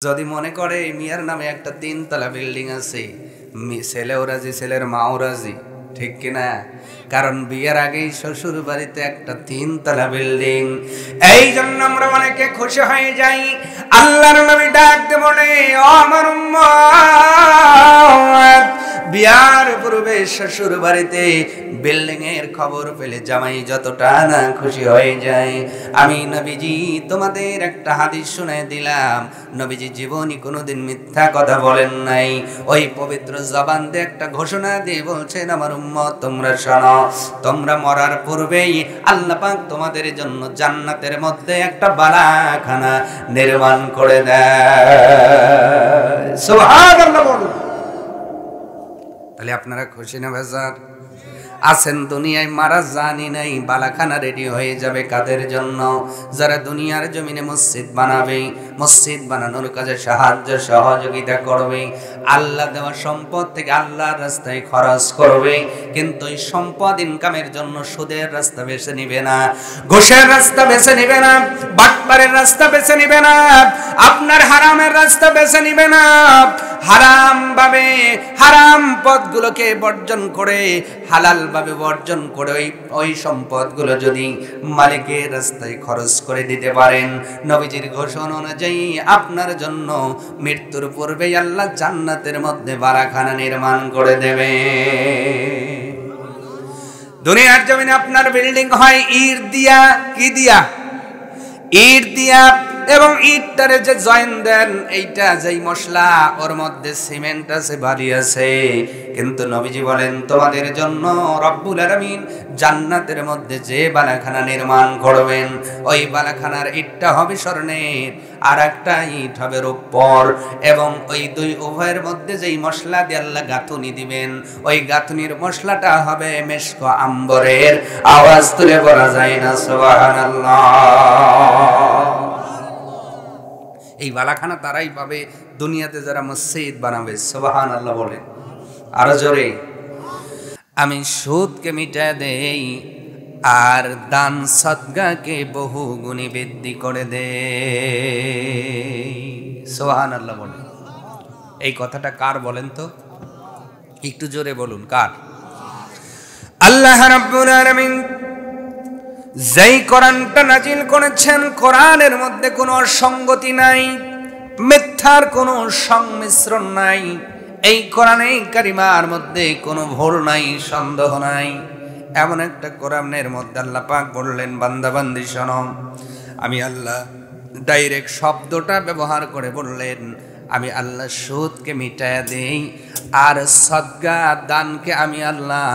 যদি মনে করে মিয়ার নামে একটা 3 তলা বিল্ডিং আছে, ছেলেও রাজি, ছেলের মাও রাজি, ঠিক কিনা? কারণ বিয়ের আগেই শ্বশুর বাড়িতে একটা 3 তলা বিল্ডিং। এই জন্য আমরা অনেকে খুশি হয়ে যাই। আল্লাহর নবী ডাকতে বলে, ও আমার উম্মত, বিয়ার পূর্বে শ্বশুর বাড়িতে বিল্ডিং এর খবর পেলে জামাই যতটা না খুশি হয়ে যায়, আমি নবীজি তোমাদের একটা হাদিস শুনে দিলাম। নবীজি জীবনে কোনোদিন মিথ্যা কথা বলেন নাই। ওই পবিত্র জবান দিয়ে একটা ঘোষণা দিয়ে বলছেন, আমার উম্মত তোমরা শোনো, তোমরা মরার পূর্বেই আল্লাহ পাক তোমাদের জন্য জান্নাতের মধ্যে একটা বালাখানা নির্মাণ করে দেয়। সুবহানাল্লাহ বলুন। তাহলে আপনারা খুশি না বাজার? আছেন দুনিয়ায়, মারা জানি নাই, বালাখানা রেডি হয়ে যাবে কাদের জন্য? যারা দুনিয়ার জমিনে মসজিদ বানাবে, মসজিদ বানানোর কাজে সাহায্য সহযোগিতা করবে, আল্লাহ দেওয়া সম্পদ থেকে আল্লাহর রাস্তায় খরচ করবে, কিন্তু এই সম্পদ ইনকামের জন্য সুদের রাস্তা বেছে নিবে না, ঘুষের রাস্তা বেছে নিবে না, বাটপারের রাস্তা বেছে নিবে না, আপনার হারামের রাস্তা বেছে নিবে না। হারাম ভাবে হারাম পথগুলোকে বর্জন করে হালাল ভাবে বর্জন করে ওই সম্পদগুলো যদি মালিকের রাস্তায় খরচ করে দিতে পারেন, নবীজির ঘোষণা অনুযায়ী আপনার জন্য মৃত্যুর পূর্বেই আল্লাহ জান্নাতের মধ্যে বালাখানা নির্মাণ করে দেবে। দুনিয়ার জমিনে আপনার বিল্ডিং হয় ইট দিয়া, কি দিয়া? ইট দিয়া, এবং ইটটারে যে জয়েন দেন, এইটা যেই মশলা, ওর মধ্যে সিমেন্ট আছে, বালি আছে, কিন্তু নবীজি বলেন তোমাদের জন্য রব্বুল আলামিন জান্নাতের মধ্যে যে বালাখানা নির্মাণ করবেন, ওই বালাখানার ইটটা হবে স্বর্ণের, আর একটা ইট হবে রূপর, এবং ওই দুই উভয়ের মধ্যে যেই মশলা দিয়ে আল্লাহ গাঁথুনি দিবেন, ওই গাঁথুনির মশলাটা হবে মেশক আম্বরের। আওয়াজ তুলে বলা যায় না সুবহানাল্লাহ? এই বালাখানা তারাই পাবে দুনিয়াতে যারা মসজিদ বানাবে। সুবহানাল্লাহ বলেন আরো জোরে। আমি সুদকে মিটা দেই আর দান সদকাকে বহু গুণে বৃদ্ধি করে দেই। সুবহানাল্লাহ বলেন। এই কথাটা কার বলেন তো? একটু জোরে বলুন, কার? আল্লাহ রাব্বুল আলামিন যেই কোরআনটা নাজিল করেছেন, কোরআনের মধ্যে কোনো অসঙ্গতি নাই, মিথ্যার কোনো সংমিশ্রণ নাই। এই কোরআনে কারিমার মধ্যে কোনো ভুল নাই, সন্দেহ নাই। এমন একটা কোরআনের মধ্যে আল্লাহ পাক বললেন, বান্দা বান্দি শোনো, আমি আল্লাহ ডাইরেক্ট শব্দটা ব্যবহার করে বললেন, আমি আল্লাহ সুদকে মিটায়া দেই আর সদকা দানকে আমি আল্লাহ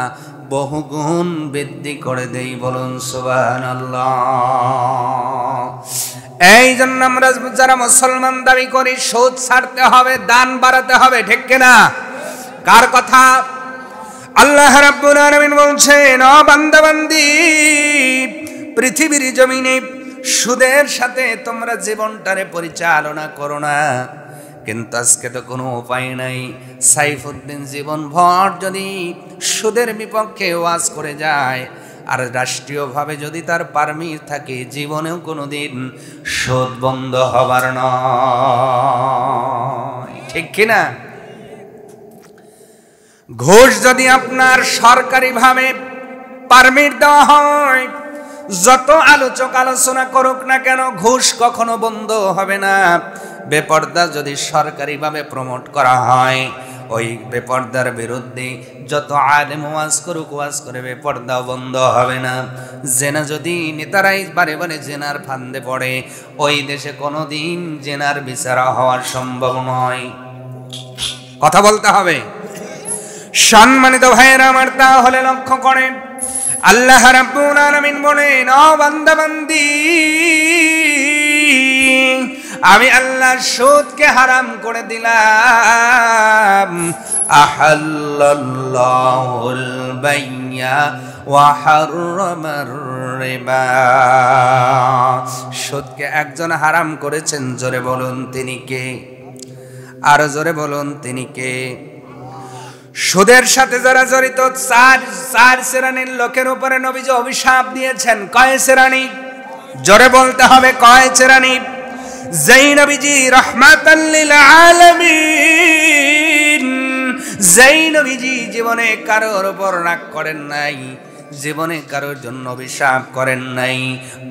বহুগুণ বৃদ্ধি করে দেই। বলুন সুবহানাল্লাহ। এই জন্য আমরা যারা মুসলমান দাবি করি, সুদ ছাড়তে হবে, দান বাড়াতে হবে, ঠিক কিনা? কার কথা? আল্লাহ রাব্বুল আলামিন বলছেন, ও বান্দা বান্দি, পৃথিবীর জমিনে সুদের সাথে তোমরা জীবনটারে পরিচালনা করো না, কিন্তু আজকে তো কোনো উপায় নাই। সাইফুদ্দিন জীবন ভর যদি সুদের বিপক্ষে ওয়াজ করে যায়, আর রাষ্ট্রীয়ভাবে যদি তার পারমিট থাকে, জীবনেও কোনোদিন সুদ বন্ধ হবার নয়, ঠিক কিনা? ঘুষ যদি আপনার সরকারিভাবে পারমিট দেওয়া হয়, যত আলোচক আলোচনা করুক না কেন, ঘুষ কখনো বন্ধ হবে না। বেপর্দা যদি সরকারিভাবে প্রমোট করা হয়, ওই বেপর্দার বিরুদ্ধে যত আলেম ওয়াজ করুক, ওয়াজ করে বেপর্দা বন্ধ হবে না। জেনা যদি নেতারাই বারে বারে জেনার ফান্দে পড়ে, ওই দেশে কোনোদিন জেনার বিচার হওয়া সম্ভব নয়। কথা বলতে হবে। সম্মানিত ভাইয়েরা আমার, তাহলে লক্ষ্য করেন, আল্লাহ রাব্বুল আলামিন বলেন, ও বান্দা বান্দি, আমি আল্লাহ সুদকে হারাম করে দিলাম। আহাল্লাল্লাহুল বাইয়া ওয়া হাররামার রিবা। সুদকে একজন হারাম করেছেন, জোরে বলুন তিনি কে? আরো জোরে বলুন তিনি কে? সুদের সাথে যারা জড়িত, চার শ্রেণীর লোকের উপরে নবীজি অভিশাপ দিয়েছেন। কয় শ্রেণী? জোরে বলতে হবে, কয় শ্রেণী? যেই নবীজি রাহমাতাল লিল আলামিন, যেই নবীজি জীবনে কারোর উপর রাগ করেন নাই, জীবনে কারোর জন্য অভিশাপ করেন নাই,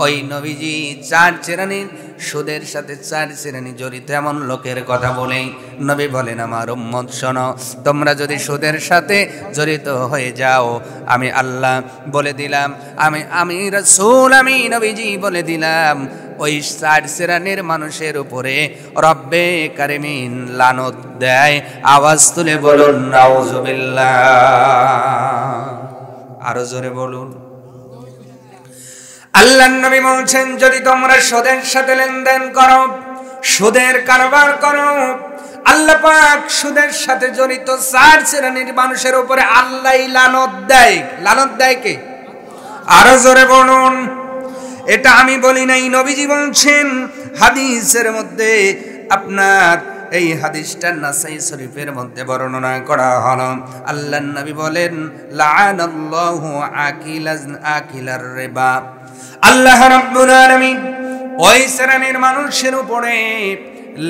ওই নবীজি 4 শ্রেণীর সুদের সাথে 4 শ্রেণী জড়িত এমন লোকের কথা বলেই নবী বলেন, আমার উম্মত শোনো, তোমরা যদি সুদের সাথে জড়িত হয়ে যাও, আমি আল্লাহ বলে দিলাম, আমি রাসূল, আমি নবীজি বলে দিলাম, ওই 4 শ্রেণীর মানুষের উপরে রব্বে কারিমিন লানত দেয়। আওয়াজ তুলে বলুন নাউজুবিল্লাহ। আরো জোরে বলুন। আল্লাহর নবী বলছেন, যদি তোমরা সুদের সাথে লেনদেন করো, সুদের কারবার করো, আল্লাহ পাক সুদের সাথে জড়িত 4 শ্রেণীর মানুষের উপরে আল্লাহই লানত দেয়। লানত দেয় কে? আরো জোরে বলুন। এটা আমি বলি নাই, নবীজি বলছেন হাদিসের মধ্যে। আপনার এই হাদিসটা নাসাই শরীফের মধ্যে বর্ণনা করা হলো। আল্লাহর নবী বলেন, লাআনাল্লাহু আকিলার রিবা। আল্লাহ রাব্বুল আলামিন ওই শ্রেণীর মানুষের উপরে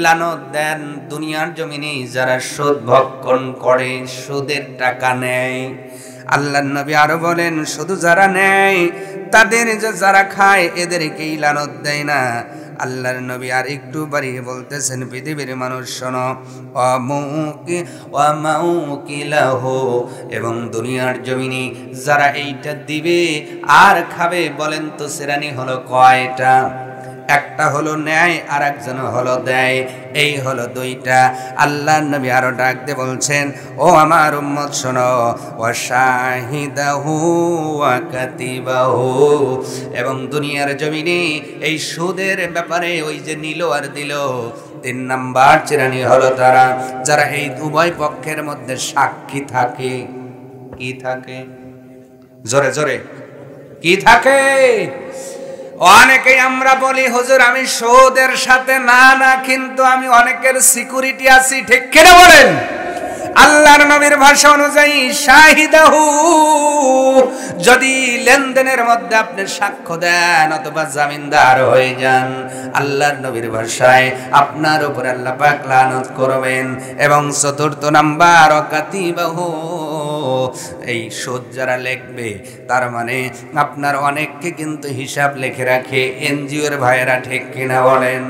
লানত দেন দুনিয়ার জমিনে যারা সুদ ভক্ষণ করে, সুদের টাকা নেয়। আল্লাহর নবী আরো বলেন, শুধু যারা নেয় তাদের, যারা খায় এদেরকেই লানত দেয় না। আল্লাহর নবী আর একটু বাড়িয়ে বলতেছেন, পৃথিবীর মানুষ শোনো, ওয়ামাউকিলাহু, এবং দুনিয়ার জমিনে যারা এইটা দিবে আর খাবে, বলেন তো শ্রেণী হলো কয়টা? একটা হলো নেয়, আর একজন হলো দেয়, এই হলো 2টা। আল্লাহর নবী আরো ডাক দিয়ে বলছেন, ও আমার উম্মত শোনো, ওয়া শাহিদাহু ওয়া কাতিবাহু, এবং দুনিয়ার জমিনে এই সুদের ব্যাপারে ওই যে নিল আর দিল, 3 নাম্বার শ্রেণী হলো তারা যারা এই উভয় পক্ষের মধ্যে সাক্ষী থাকে। কি থাকে? জোরে জোরে কি থাকে? অনেকেই আমরা বলি, হুজুর আমি সুদের সাথে না, কিন্তু আমি অনেকের সিকিউরিটি আছি, ঠিক কিনা বলেন? আল্লাহর নবীর ভাষা অনুযায়ী শাহিদাহু, যদি লেনদেনের মধ্যে আপনি সাক্ষ্য দেন অথবা জামিনদার হয়ে যান, আল্লাহর নবীর ভাষায় আপনার উপর আল্লাহ পাক লানত করবেন। এবং 4 নাম্বার, কাতিবাহু, এই সুদ যারা লিখবে, তার মানে আপনার অনেককে কিন্তু হিসাব লিখে রাখে এনজিওর ভাইয়েরা, ঠিক কিনা বলেন?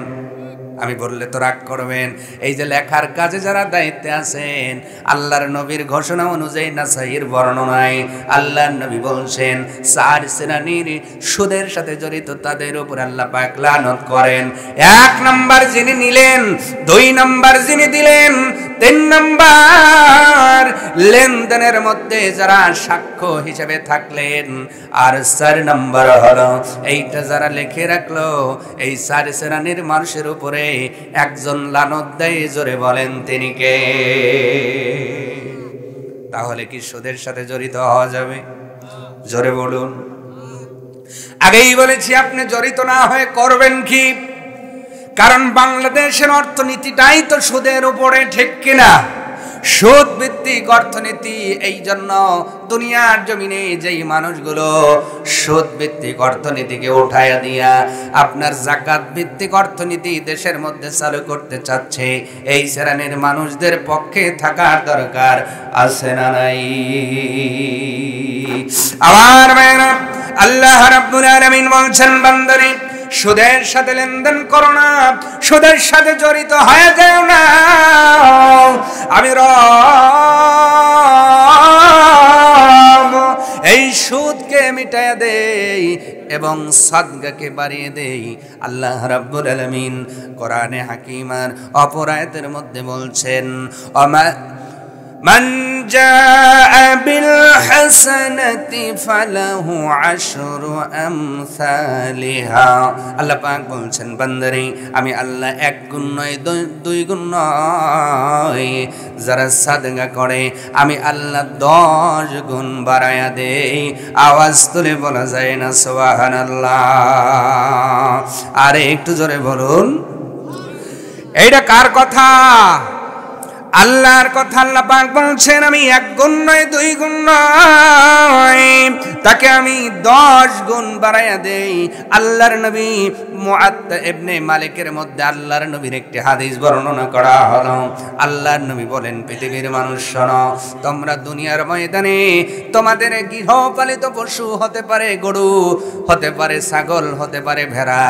আমি বললে তো রাগ করবেন। এই যে লেখার কাজে যারা দায়িত্বে আছেন, আল্লাহর নবীর ঘোষণা অনুযায়ী নাসাইর বর্ণনায় আল্লাহর নবী বলছেন, 4 শ্রেণীর সুদের সাথে জড়িত তাদের উপর আল্লাহ পাক লানত করেন। 1 নাম্বার যিনি নিলেন, 2 নাম্বার যিনি দিলেন, 3 নাম্বার লেনদেনের মধ্যে যারা সাক্ষ্য হিসেবে থাকলেন, আর 4 নাম্বার হলো এইটা যারা লিখে রাখলো। এই 4 শ্রেণীর মানুষের উপরে একজন লানত দেয়। জোরে বলেন তিনি কে? তাহলে কি সুদের সাথে জড়িত হওয়া যাবে? জোরে বলুন। আগেই বলেছি, আপনি জড়িত না হয়ে করবেন কি? কারণ বাংলাদেশের অর্থনীতিটাই তো সুদের উপরে, ঠিক কিনা? সুদ ভিত্তিক অর্থনীতি। এই জন্য দুনিয়ার জমিনে যেই মানুষগুলো সুদ ভিত্তিক অর্থনীতিকে উঠায়া দিয়া আপনার যাকাত ভিত্তিক অর্থনীতি দেশের মধ্যে চালু করতে চাচ্ছে, এই শ্রেণীর মানুষদের পক্ষে থাকার দরকার আছে না নাই? আমার ভাইরা, আল্লাহ রাব্বুল আলামিন বলছেন, বান্দারে সুদের সাথে লেনদেন করো না, সুদের সাথে জড়িত হয়ে যাও না। আমি রব এই সুদকে মিটাইয়া দেই এবং সাদগাকে বাড়িয়ে দেই। আল্লাহ রাব্বুল আলামিন কোরআনে হাকিমার অপর আয়াতের মধ্যে বলছেন, মান জাআ বিল হাসানাতি ফালাহু আশরু আমসালিহা। আল্লাহ পাক বলছেন, বান্দারে আমি আল্লাহ 1 গুণ নয়, 2 গুণ নয়, যারা সাদকা করে আমি আল্লাহ 10 গুণ বাড়ায়া দেই। আওয়াজ তুলে বলা যায় না সুবহানাল্লাহ? আরে একটু জোরে বলুন। এইটা কার কথা? আল্লাহর কথা আল্লাহ পাক বলছেন, আমি 1 গুণ নয় 2 গুণ নয়, তাকে আমি 10 গুণ বাড়াইয়া দেই। আল্লাহর নবী মুআত্তা ইবনে মালিকের মধ্যে আল্লাহর নবীর একটি হাদিস বর্ণনা করা হলো। আল্লাহর নবী বলেন, পৃথিবীর মানুষ শোনো, তোমরা দুনিয়ার ময়দানে তোমাদের গৃহপালিত পশু হতে পারে গরু, হতে পারে ছাগল, হতে পারে ভেড়া,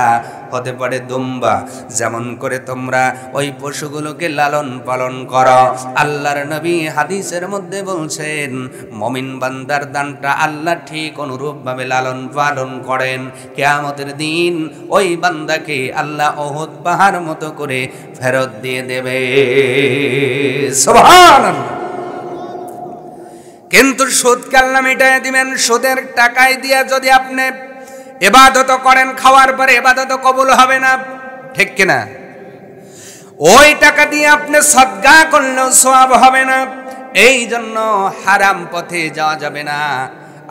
হতে পারে দুম্বা, যেমন করে তোমরা ওই পশুগুলোকে লালন পালন করো, আল্লাহর নবী হাদিসের মধ্যে বলছেন মুমিন বান্দার দানটা আল্লাহ ঠিক অনুরূপ ভাবে লালন পালন করেন। কিয়ামতের দিন ওই বান্দাকে আল্লাহ উহুদ পাহাড় মতো করে ফেরত দিয়ে দেবে। সুবহানাল্লাহ। কিন্তু সুদকে আল্লাহ মিটায় দিবেন। সুদের টাকায় দিয়া যদি আপনি ইবাদত করেন, খাওয়ার পরে ইবাদত কবুল হবে না, ঠিক কিনা? ওই টাকা দিয়ে আপনি সদকা করলেও সওয়াব হবে না। এই জন্য হারাম পথে যাওয়া যাবে না।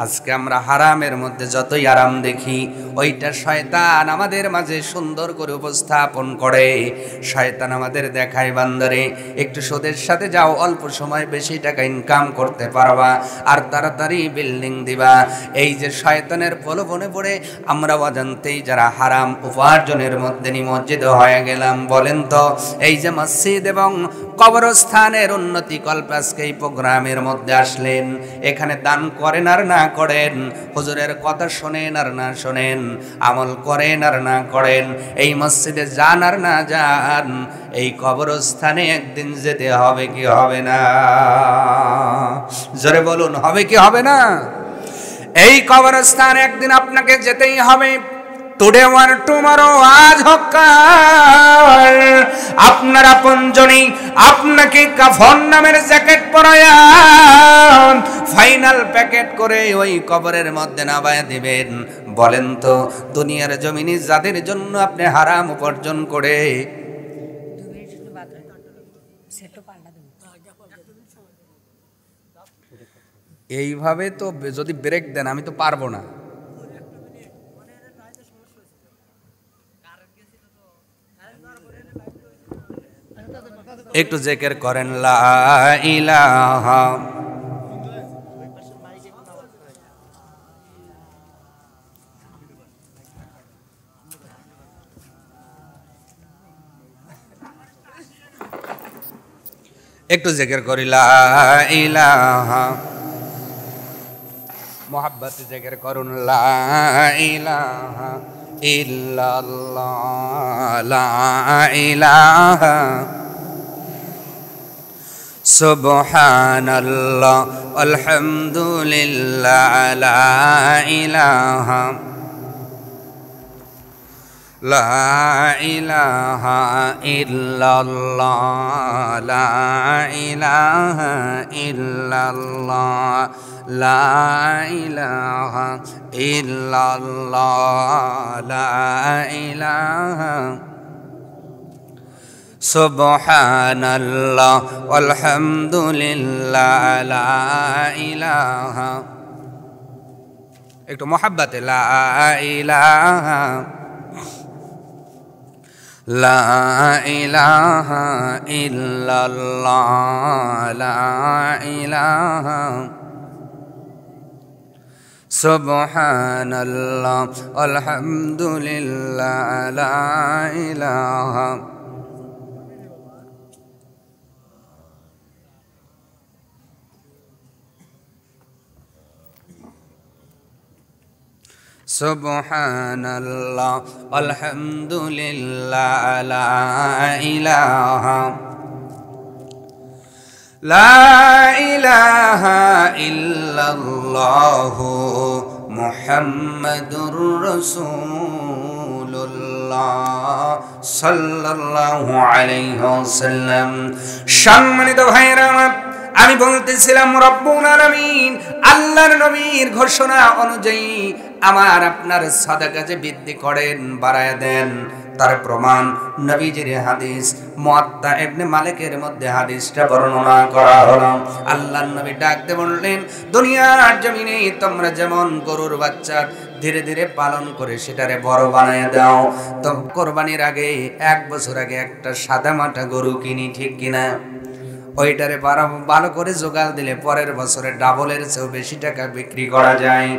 আজকে আমরা হারামের মধ্যে যতই আরাম দেখি, ওইটা শয়তান আমাদের মাঝে সুন্দর করে উপস্থাপন করে। শয়তান আমাদের দেখায়, বান্দারে একটু সুদের সাথে যাও, অল্প সময় বেশি টাকা ইনকাম করতে পারবা আর তাড়াতাড়ি বিল্ডিং দিবা। এই যে শয়তানের প্রলোভনে পড়ে আমরা অজান্তেই যারা হারাম উপার্জনের মধ্যে নিমজ্জিত হয়ে গেলাম। বলেন তো, এই যে মসজিদ এবং কবরস্থানের উন্নতি কল্পে আজকে এই প্রোগ্রামের মধ্যে আসলেন, এখানে দান করেন আর না করেন, হুজুরের কথা শোনেন আর না শোনেন, আমল করেন আর না করেন, এই মসজিদে যান আর না যান, এই কবরস্থানে একদিন যেতে হবে কি হবে না? জোরে বলুন, হবে কি হবে না? এই কবরস্থানে একদিন আপনাকে যেতেই হবে। টুডে ওয়ার টুমরো, আজ হোক কাল। আপনার আপনজনই আপনাকে কাফন নামের জ্যাকেট পরায়া ফাইনাল প্যাকেট করে ওই কবরের মধ্যে নামায়া দিবেন। বলেন তো, দুনিয়ার জমিনে যাদের জন্য আপনি হারাম উপার্জন করে, এইভাবে তো যদি ব্রেক দেন আমি তো পারবো না। একটু জিকির করেন, লা ইলাহা। একটু জিকির করি, লা ইলাহা। মোহাব্বত জিকির করুন, লা ইলাহা ইল্লাল্লাহ, লা ইলাহা সুবহানাল্লাহ আলহামদুলিল্লাহ, লা ইলাহা লা ইলাহা ইল্লাল্লাহ, লা ইলাহা ইল্লাল্লাহ, লা ইলাহা ইল্লাল্লাহ, লা ইলাহা সুবহানাল্লাহ আলহামদুলিল্লাহ, লা ইলাহা। একটু মোহাব্বতে, লা ইলাহা লা ইলাহা ইল্লাল্লাহ, লা ইলাহা সুবহানাল্লাহ আলহামদুলিল্লাহ, লা ইলাহা। সুবহানাল্লাহ আলহামদুলিল্লাহ, লা ইলাহা লা ইলাহা ইল্লাল্লাহু মুহাম্মাদুর রাসূলুল্লাহ সাল্লাল্লাহু আলাইহি ওয়াসাল্লাম। সম্মানিত ভাইরা, আমি বলতেছিলাম রব্বুল আলামিন আল্লাহর নবীর ঘোষণা অনুযায়ী আমার আপনার সাদাকা যে বৃদ্ধি করেন, বাড়ায় দেন, তার প্রমাণ নবীজির হাদিস মুআত্তা ইবনে মালিকের মধ্যে হাদিসটা বর্ণনা করা হলো। আল্লাহর নবী ডাকতে বললেন, দুনিয়ার জমিনে তোমরা যেমন গরুর বাচ্চা ধীরে ধীরে পালন করে সেটারে বড় বানায় দাও, তো কোরবানির আগে 1 বছর আগে একটা সাদা মাটা গরু কিনি, ঠিক কিনা? ওইটারে ভালো করে জোগাড় দিলে পরের বছরে ডাবলের চেয়েও বেশি টাকা বিক্রি করা যায়।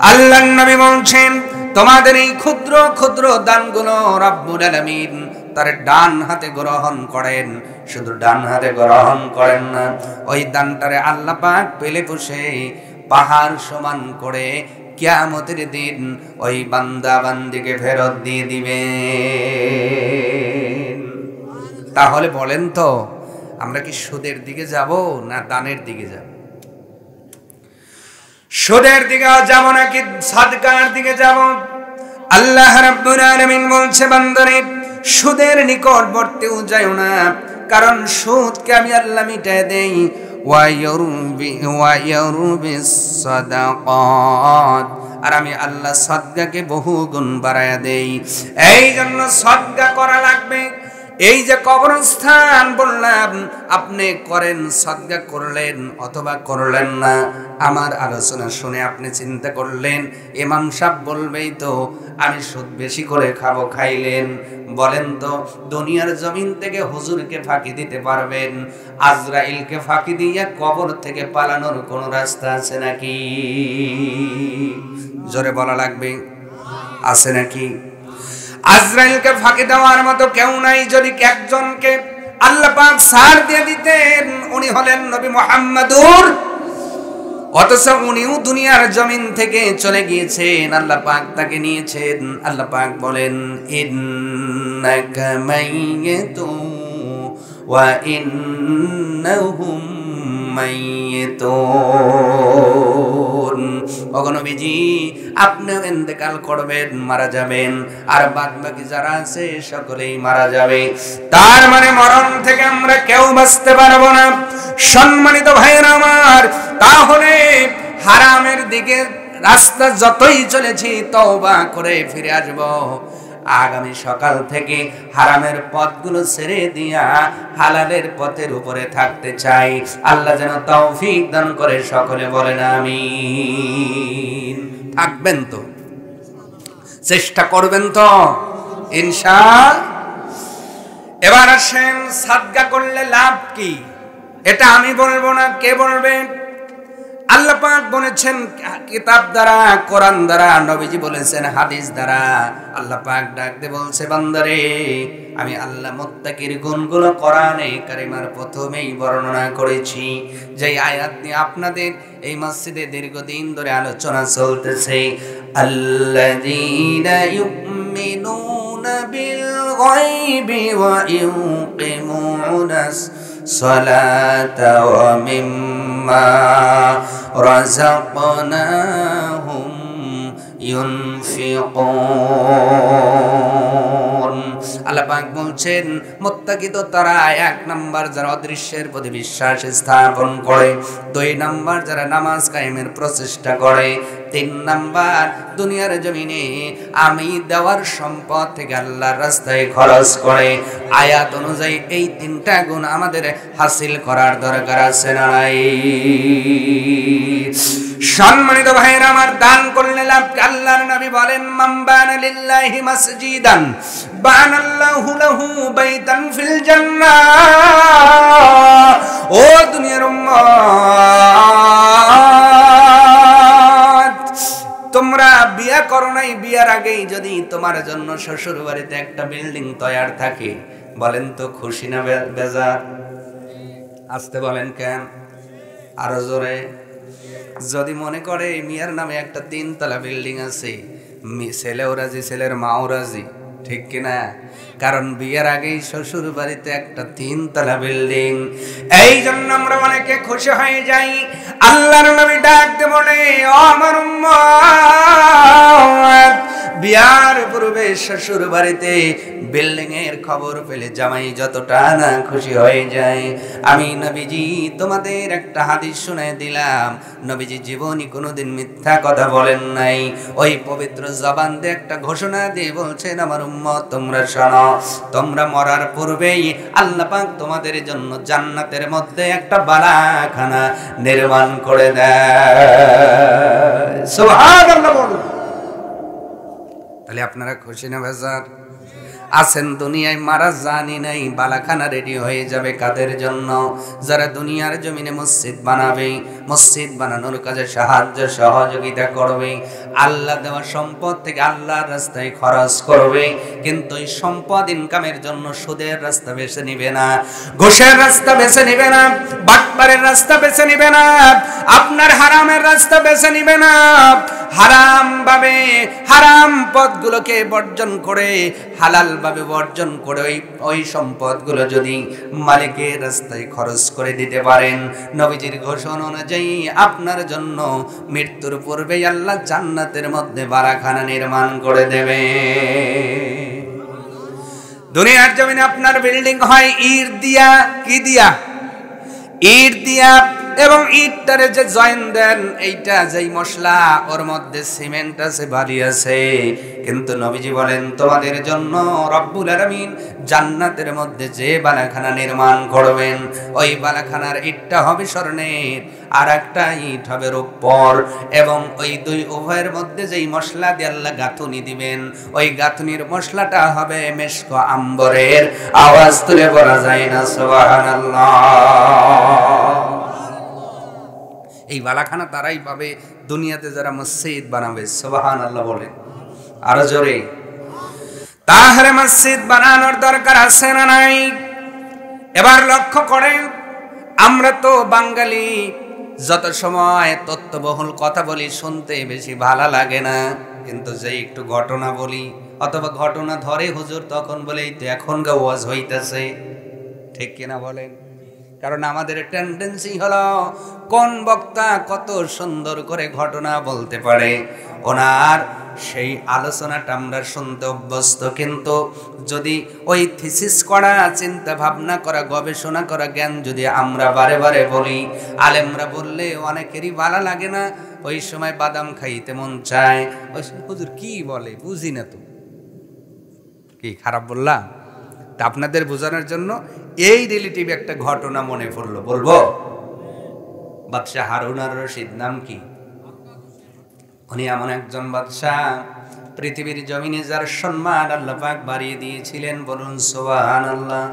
আল্লাহর নবী বলছেন তোমাদের এই ক্ষুদ্র ক্ষুদ্র দানগুলো রব্বুল আলামিন তার ডান হাতে গ্রহণ করেন। শুধু ডান হাতে গ্রহণ করেন না, ওই দানটারে আল্লাহ পাক পেলে পুষে পাহাড় সমান করে কিয়ামতের দিন ওই বান্দা বান্দিকে ফেরত দিয়ে দিবেন। তাহলে বলেন তো আমরা কি সুদের দিকে যাব না দানের দিকে যাব? সুদের দিকে যাব নাকি সাদকার দিকে যাব? আল্লাহ রাব্বুল আলামিন বলছে বান্দারে সুদের নিকটবর্তীও যাও না, কারণ সুদকে আমি আল্লাহ মিটায় দেই। ওয়ায়ুরবিস সাদাকাত, আর আমি আল্লাহ সাদকাকে বহু গুণ বাড়ায়া দেই। এই জন্য সাদকা করা লাগবে। এই যে কবরস্থান বললাম, আপনি করেন, সাদকা করলেন অথবা করলেন না, আমার আলোচনা শুনে আপনি চিন্তা করলেন ইমাম সাহেব বলবেই তো আমি সুদ বেশি করে খাবো, খাইলেন। বলেন তো দুনিয়ার জমিন থেকে হুজুরকে ফাঁকি দিতে পারবেন? আজরাইলকে ফাঁকি দিয়ে কবর থেকে পালানোর কোন রাস্তা আছে নাকি? জোরে বলা লাগবে, আছে নাকি? আজরাইলকে ফাঁকি দেওয়ার মতো কেউ নাই। যদি একজনকে আল্লাহ পাক ছাড় দিয়ে দিতেন, উনি হলেন নবী মুহাম্মদুর, অথচ উনিও দুনিয়ার জমিন থেকে চলে গিয়েছেন, আল্লাহ পাক তাকে নিয়েছেন। আল্লাহ পাক বলেন ইন্নাকা মাইয়িতুন ওয়া ইন্নাহুম মাইয়িতুন। ওগো নবীজি আপনিও ইন্তেকাল করবেন, মারা যাবেন, আর বাদ বাকি যারা আছে সকলেই মারা যাবে। তার মানে মরণ থেকে আমরা কেউ বাঁচতে পারবো না। সম্মানিত ভাইয়েরা আমার, তাহলে হারামের দিকে রাস্তা যতই চলেছি তওবা করে ফিরে আসব। আগামী সকাল থেকে হারামের পথগুলো ছেড়ে দিয়া হালালের পথের উপরে থাকতে চাই। আল্লাহ যেন তৌফিক দান করে, সকলে বলেন আমিন। থাকবেন তো, চেষ্টা করবেন তো ইনশাআল্লাহ। এবার আসেন সাদকা করলে লাভ কি? এটা আমি বলবো না, কে বলবেন? আল্লাহ পাক বলেছেন কিতাব দ্বারা, কোরআন দ্বারা, নবীজি বলেছেন হাদিস দ্বারা। আল্লাহ পাক ডাক দিয়ে বলছে বান্দারে আমি আল্লাহ মুত্তাকির গুণগুলো কোরআনে কারিমার প্রথমেই বর্ণনা করেছি। যেই আয়াত নিয়ে আপনাদের এই মসজিদে দীর্ঘদিন ধরে আলোচনা চলতেছে, আল্লাযীনা ইউমিনুনা বিল গায়বি ওয়া ইউকিমুনাস সালাতা ওয়া মিম্মা রাযাকনাহুম ইউনফিকুন। আল্লাহ পাক বলছেন মুত্তাকি তো তারা এক নাম্বার যারা অদৃশ্যের প্রতি বিশ্বাস স্থাপন করে, দুই নাম্বার যারা নামাজ কায়েমের প্রচেষ্টা করে, তিন নাম্বার দুনিয়ার জমিনে আমি দেওয়ার সম্পদ থেকে আল্লাহর রাস্তায় খরচ করে। আয়াত অনুযায়ী এই তিনটা গুণ আমাদের হাসিল করার দরকার আছে না নাই? সম্মানিত ভাইরা আমার, দান করলে লাভ। আল্লাহর নবী বলেন মান বানা লিল্লাহি মাসজিদান বানাল্লাহু লাহু বাইতান ফিল জান্নাহ। ও দুনিয়ার উম্মত, তোমরা বিয়া করো নাই, বিয়ার আগেই যদি তোমার জন্য শ্বশুর বাড়িতে একটা বিল্ডিং তৈরি থাকে, বলেন তো খুশি না বেজার? আসতে বলেন কেন, আরো জোরে। যদি মনে করে মিয়ার নামে একটা 3 তলা বিল্ডিং আছে, ছেলেও রাজি, ছেলের মাও রাজি, ঠিক কিনা? কারণ বিয়ের আগেই শ্বশুর বাড়িতে একটা 3 তলা বিল্ডিং। এই জন্য আমরা অনেকে খুশি হয়ে যাই। আল্লাহর নবী ডাক দিয়ে বলে ও আমার উম্মত, বিয়ার পূর্বে শ্বশুর বাড়িতে বিল্ডিং এর খবর পেলে জামাই যতটা না খুশি হয়ে যায়। আমি নবীজি তোমাদের একটা হাদিস শুনে দিলাম। নবীজি জীবনে কোনোদিন মিথ্যা কথা বলেন নাই। ওই পবিত্র জবান দিয়ে একটা ঘোষণা দিয়ে বলছেন আমার উম্মত তোমরা শোনো, তোমরা মরার পূর্বেই আল্লাহ পাক তোমাদের জন্য জান্নাতের মধ্যে একটা বালাখানা নির্মাণ করে দেয়। সুবহানাল্লাহ বলুন। তাহলে আপনারা খুশি না বেজার? আছেন দুনিয়ায় মারা জানি নাই বালাখানা রেডি হয়ে যাবে কাদের জন্য? যারা দুনিয়ার জমিনে মসজিদ বানাবে, মসজিদ বানানোর কাজে সাহায্য সহযোগিতা করবে, আল্লাহ দেওয়া সম্পদ থেকে আল্লাহর রাস্তায় খরচ করবে, কিন্তু এই সম্পদ ইনকামের জন্য সুদের রাস্তা বেছে নিবে না, ঘুষের রাস্তা বেছে নিবে না, বাটপারের রাস্তা বেছে নিবে না, আপনার হারামের রাস্তা বেছে নিবে না। হারাম ভাবে হারাম পথগুলোকে বর্জন করে হালাল ভাবে বর্জন করে ওই সম্পদগুলো যদি মালিকের রাস্তায় খরচ করে দিতে পারেন, নবীজির ঘোষণা অনুযায়ী আপনার জন্য মৃত্যুর পূর্বেই আল্লাহ জান্নাতের মধ্যে বারাখানা নির্মাণ করে দেবে। দুনিয়ার জমিনে আপনার বিল্ডিং হয় ইট দিয়া, কি দিয়া? ইট দিয়া, এবং ইটটারে যে জয়েন দেন এইটা যেই মশলা, ওর মধ্যে সিমেন্ট আছে, বালি আছে, কিন্তু নবীজি বলেন তোমাদের জন্য রব্বুল আলামিন জান্নাতের মধ্যে যে বালাখানা নির্মাণ করবেন, ওই বালাখানার ইটটা হবে স্বর্ণের, আর একটা ইট হবে রূপর, এবং ওই দুই উভয়ের মধ্যে যেই মশলা দিয়ে আল্লাহ গাঁথুনি দিবেন, ওই গাঁথুনির মশলাটা হবে মেশক আম্বরের। আওয়াজ তুলে বলা যায় না সুবহানাল্লাহ? এই বালাখানা তারাই পাবে দুনিয়াতে যারা মসজিদ বানাবে। সুবহানাল্লাহ বলেন আরো জোরে। তাহলে মসজিদ বানানোর দরকার আছে না নাই? এবার লক্ষ্য করেন, আমরা তো বাঙালি, যত সময় তত্ত্ববহুল কথা বলি শুনতে বেশি ভালো লাগে না, কিন্তু যে একটু ঘটনা বলি অথবা ঘটনা ধরে হুজুর, তখন বলে এই তো এখনকার ওয়াজ হইতেছে। ঠিক কিনা বলেন? কারণ আমাদের টেন্ডেন্সি হলো কোন বক্তা কত সুন্দর করে ঘটনা বলতে পারে, ওনার সেই আলোচনাটা আমরা শুনতে অভ্যস্ত। কিন্তু যদি ওই থিসিস করা, চিন্তা ভাবনা করা, গবেষণা করা জ্ঞান যদি আমরা বারে বারে বলি, আলেমরা বললে অনেকেরই ভালো লাগে না, ওই সময় বাদাম খাইতে মন চায়। ওই হুজুর কি বলে বুঝি না, তো কি খারাপ বললাম? তা আপনাদের বোঝানোর জন্য এই রিলেটিভ একটা ঘটনা মনে পড়লো, বলবো। বাদশাহ হারুন আর রশিদ নাম কি? উনি এমন একজন বাদশাহ, পৃথিবীর জমিনে যার সম্মান আল্লাহ পাক বাড়িয়ে দিয়েছিলেন। বলুন সুবহানাল্লাহ।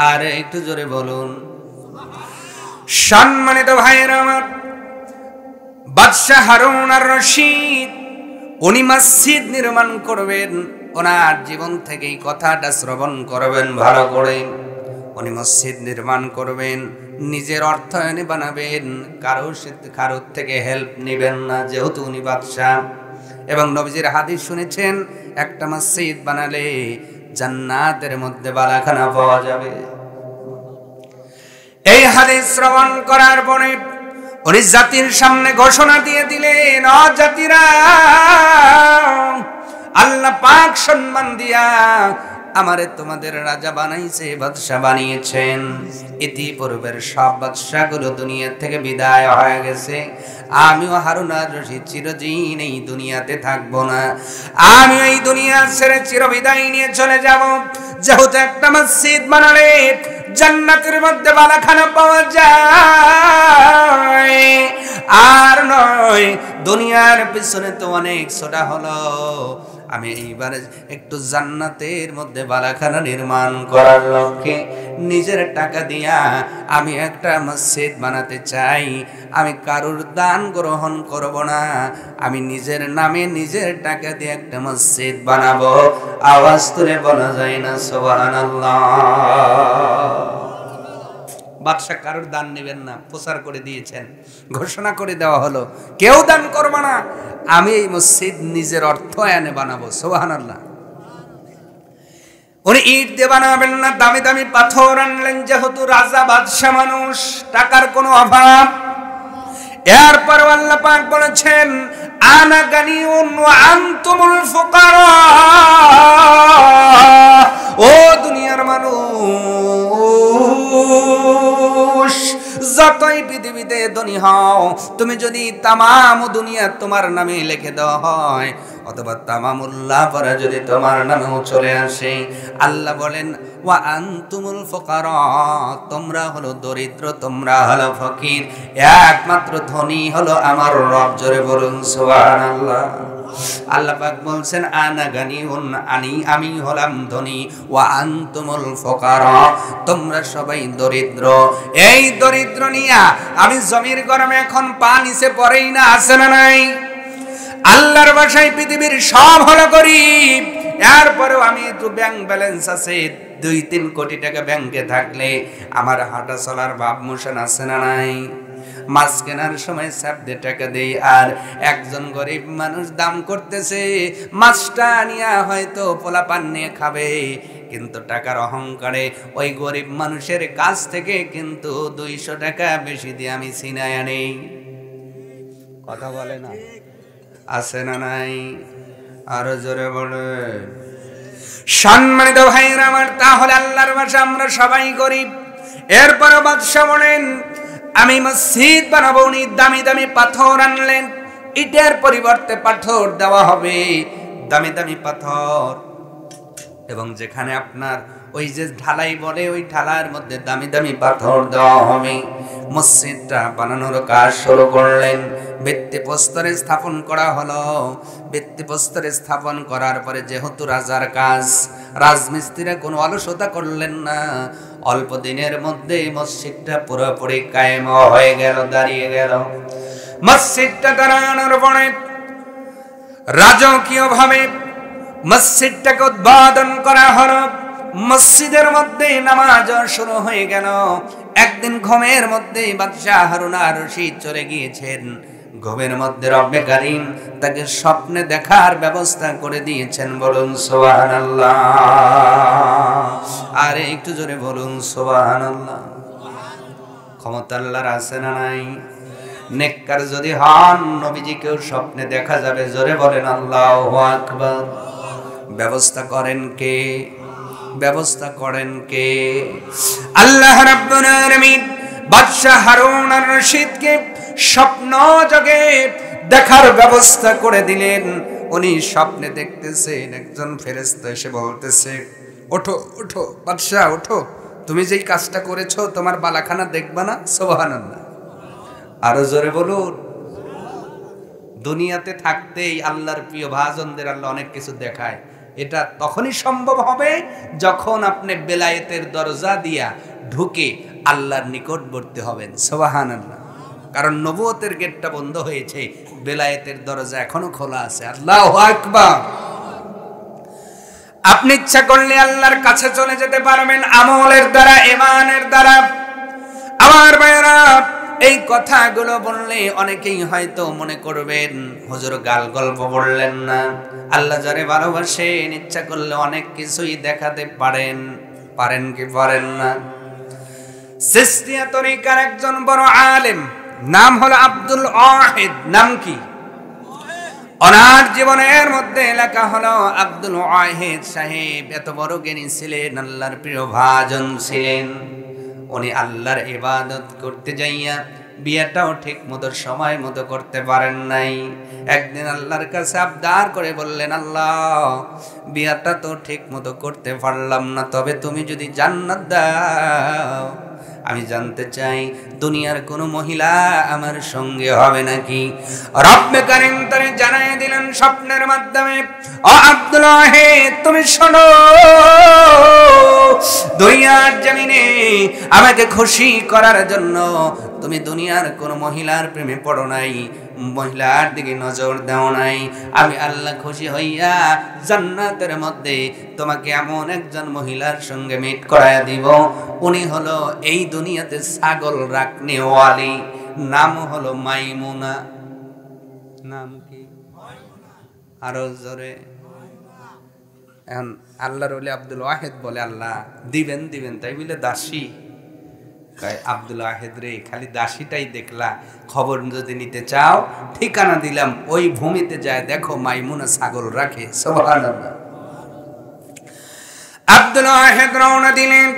আর একটু জোরে বলুন। সম্মানিত ভাইয়েরা আমার, বাদশাহ হারুন আর রশিদ উনি মসজিদ নির্মাণ করবেন। ওনার জীবন থেকে এই কথাটা শ্রবণ করবেন ভালো করে। উনি মসজিদ নির্মাণ করবেন, নিজের অর্থায়নে বানাবেন, কারোর থেকে হেল্প নেবেন না, যেহেতু উনি বাদশাহ। এবং নবীজির হাদিস শুনেছেন, একটা মসজিদ বানালে জান্নাতের মধ্যে বালাখানা পাওয়া যাবে। এই হাদিস শ্রবণ করার পরে উনি জাতির সামনে ঘোষণা দিয়ে দিলেন, ও জাতিরা, আল্লাহ পাক সম্মান দিয়া আমারে তোমাদের রাজা বানাইছে, বাদশা বানিয়েছেন। ইতিপূর্বের সব বাদশাগুলো দুনিয়া থেকে বিদায় হয়ে গেছে। আমিও হারুন আর রশিদ চিরদিন এই দুনিয়াতে থাকবো না, আমি এই দুনিয়া ছেড়ে চিরবিদায় নিয়ে চলে যাব। যেহেতু একটা মসজিদ বানালে জান্নাতের মধ্যে বালাখানা পাওয়া যায়, আর নয় দুনিয়ার পিছনে তো অনেক ছোটা হলো, আমি এইবার একটু জান্নাতের মধ্যে বালাখানা নির্মাণ করার লক্ষ্যে নিজের টাকা দিয়া আমি একটা মসজিদ বানাতে চাই। আমি কারুর দান গ্রহণ করব না, আমি নিজের নামে নিজের টাকা দিয়ে একটা মসজিদ বানাবো। আওয়াজ তুলে বলা যায় না সুবহানাল্লাহ? বাদশা কারোর দান নেবেন না, প্রচার করে দিয়েছেন, ঘোষণা করে দেওয়া হলো, কেউ দান করবে না, আমি এই মসজিদ নিজের অর্থায়নে বানাবো। সুবহানাল্লাহ। উনি ইট দিয়ে বানাবেন না, দামি দামি পাথর আনলেন, যেহেতু রাজা বাদশা মানুষ, টাকার কোনো অভাব। এরপর আল্লাহ পাক বলেছেন, আনা গানিউন ওয়া আনতুমুল ফুকারা। ও দুনিয়ার মানুষ, যতই পৃথিবীতে ধনী হও, তুমি যদি তামাম দুনিয়া তোমার নামে লিখে দেওয়া হয়, অথবা তামামুল্লাহ পরে যদি তোমার নামেও চলে আসে, আল্লাহ বলেন ওয়া আনতুমুল ফুকারা, তোমরা হলো দরিদ্র, তোমরা হলো ফকির, একমাত্র ধনী হলো আমার রব। জোরে বলুন সুবহানাল্লাহ। আল্লাহ পাক বলছেন আনা গানিউন, আমি হলাম ধনী, ওয়া আনতুমুল ফুকারা, তোমরা সবাই দরিদ্র। এই দরিদ্র নিয়া আমি জমির গরমে এখন পা নিচে পড়েই না, আছে না নাই? আল্লাহর ভাষায় পৃথিবীর সব হলো গরিব, এরপরেও আমি একটু ব্যাংক ব্যালেন্স আছে 2-3 কোটি টাকা ব্যাংকে থাকলে আমার হাঁটা চলার ভাব মোশন আছে না নাই? মাছ কেনার সময় সাবদে টাকা দেই, আর একজন গরিব মানুষ দাম করতেছে মাছটা নিয়ে হয়তো পোলাপান নিয়ে খাবে, কিন্তু টাকার অহংকারে ওই গরিব মানুষের কাছ থেকে কিন্তু 200 টাকা বেশি দিয়ে আমি ছিনায় আনি। কথা বলে না, আছে না নাই? আরো জোরে বলে। সম্মানিত ভাইরা আমার, তাহলে আল্লাহর ভাষা আমরা সবাই গরিব। এরপর বাদশা বলেন আমি মসজিদ বানাবো, উনি দামি দামি পাথর আনলেন, ইটের পরিবর্তে পাথর দেওয়া হবে, দামি দামি পাথর। এবং যেখানে আপনার ওই যে ঢালাই বলে, ওই ঢালার মধ্যে দামি দামি পাথর দেওয়া হবে। মসজিদটা বানানোর কাজ শুরু করলেন, ভিত্তিপ্রস্তরে স্থাপন করা হলো। ভিত্তিপ্রস্তরে স্থাপন করার পরে যেহেতু রাজার কাজ, রাজমিস্ত্রিরা কোনো অলসতা করলেন না, অল্প দিনের মধ্যে মসজিদটা পুরোপুরি কায়েম হয়ে গেল, দাঁড়িয়ে গেল। মসজিদটা দাঁড়ানোর পরে রাজকীয় ভাবে মসজিদটাকে উদ্বোধন করা হলো। মসজিদের মধ্যে নামাজ শুরু হয়ে গেল। একদিন ঘুমের মধ্যে বাদশাহ হারুন আর রশিদ চলে গিয়েছেন। ঘুমের মধ্যে রব্বে কারীম তাকে স্বপ্নে দেখার ব্যবস্থা করে দিয়েছেন। বলুন সুবহানাল্লাহ। আরে একটু জোরে বলুন সুবহানাল্লাহ। ক্ষমতা আল্লাহর আছে না নাই? নেককার যদি হন, নবীজিকেও স্বপ্নে দেখা যাবে। জোরে বলেন আল্লাহু আকবার। ব্যবস্থা করেন কে? ব্যবস্থা করেন কে? আল্লাহ রাব্বুল আলামিন বাদশা হারুন আর রশিদকে স্বপ্ন জগে দেখার ব্যবস্থা করে দিলেন। উনি স্বপ্নে দেখতেছেন একজন ফেরেশতা এসে বলতেছে ওঠো ওঠো বাদশা ওঠো, তুমি যেই কাজটা করেছো তোমার বালাখানা দেখবা না? সুবহানাল্লাহ। আরো জোরে বলুন। দুনিয়াতে থাকতেই আল্লাহর প্রিয় ভাজনদের আল্লাহ অনেক কিছু দেখায়। এটা তখনই সম্ভব হবে যখন আপনি বেলায়েতের দরজা দিয়া ঢুকে আল্লাহর নিকটবর্তী হবেন। সুবহানাল্লাহ। কারণ নবুয়তের গেটটা বন্ধ হয়েছে, বেলায়েতের দরজা এখনো খোলা আছে। আল্লাহু আকবার। আপনি ইচ্ছা করলে আল্লাহর কাছে চলে যেতে পারবেন আমলের দ্বারা, ঈমানের দ্বারা। আমার ভাইরা, এই কথাগুলো বললে অনেকেই হয়তো মনে করবেন হুজুর গাল গল্প বললেন না। আল্লাহ যারে ভালোবাসেন ইচ্ছা করলে অনেক কিছুই দেখাতে পারেন। পারেন কি পারেন না? সিস্তিয়া তরিকার একজন বড় আলেম, নাম হলো আব্দুল ওয়াহিদ। নাম কি? ওনার জীবনের মধ্যে লেখা হলো আব্দুল ওয়াহিদ সাহেব এত বড় জ্ঞানী ছিলেন, আল্লাহর প্রিয় ভাজন ছিলেন। উনি আল্লাহর ইবাদত করতে যাইয়া বিয়েটাও ঠিক মতো সময় মতো করতে পারেন নাই। একদিন আল্লাহর কাছে আবদার করে বললেন, আল্লাহ বিয়েটা তো ঠিক মতো করতে পারলাম না, তবে তুমি যদি জান্নাত দাও আমি জানতে চাই দুনিয়ার কোনো মহিলা আমার সঙ্গে হবে নাকি? রব্বে কারীম তারে জানায় দিলেন স্বপ্নের মাধ্যমে, ও আব্দুল ওয়াহিদ তুমি শোনো, দুনিয়ার জমিনে আমাকে খুশি করার জন্য তুমি দুনিয়ার কোন মহিলার প্রেমে পড়ো নাই, মহিলার দিকে নজর দাও নাই। আমি আল্লাহ খুশি হইয়া জান্নাতের মধ্যে তোমাকে এমন একজন মহিলার সঙ্গে মিট করায়া দিব, উনি হলো এই দুনিয়াতে ছাগল রাখনেওয়ালি, নাম হলো মাইমুনা। নাম কি? আরো জোরে। এখন আল্লাহর ওলি আব্দুল ওয়াহিদ বলে, আল্লাহ দিবেন দিবেন তাই বলে দাসী। আব্দুল ওয়াহিদ রে, খালি দাসীটাই দেখলা, খবর যদি নিতে চাও ঠিকানা দিলাম, ওই ভূমিতে যায় দেখো মাইমুনা ছাগল রাখে। সুবহানাল্লাহ। আব্দুল ওয়াহিদ রওনা দিলেন।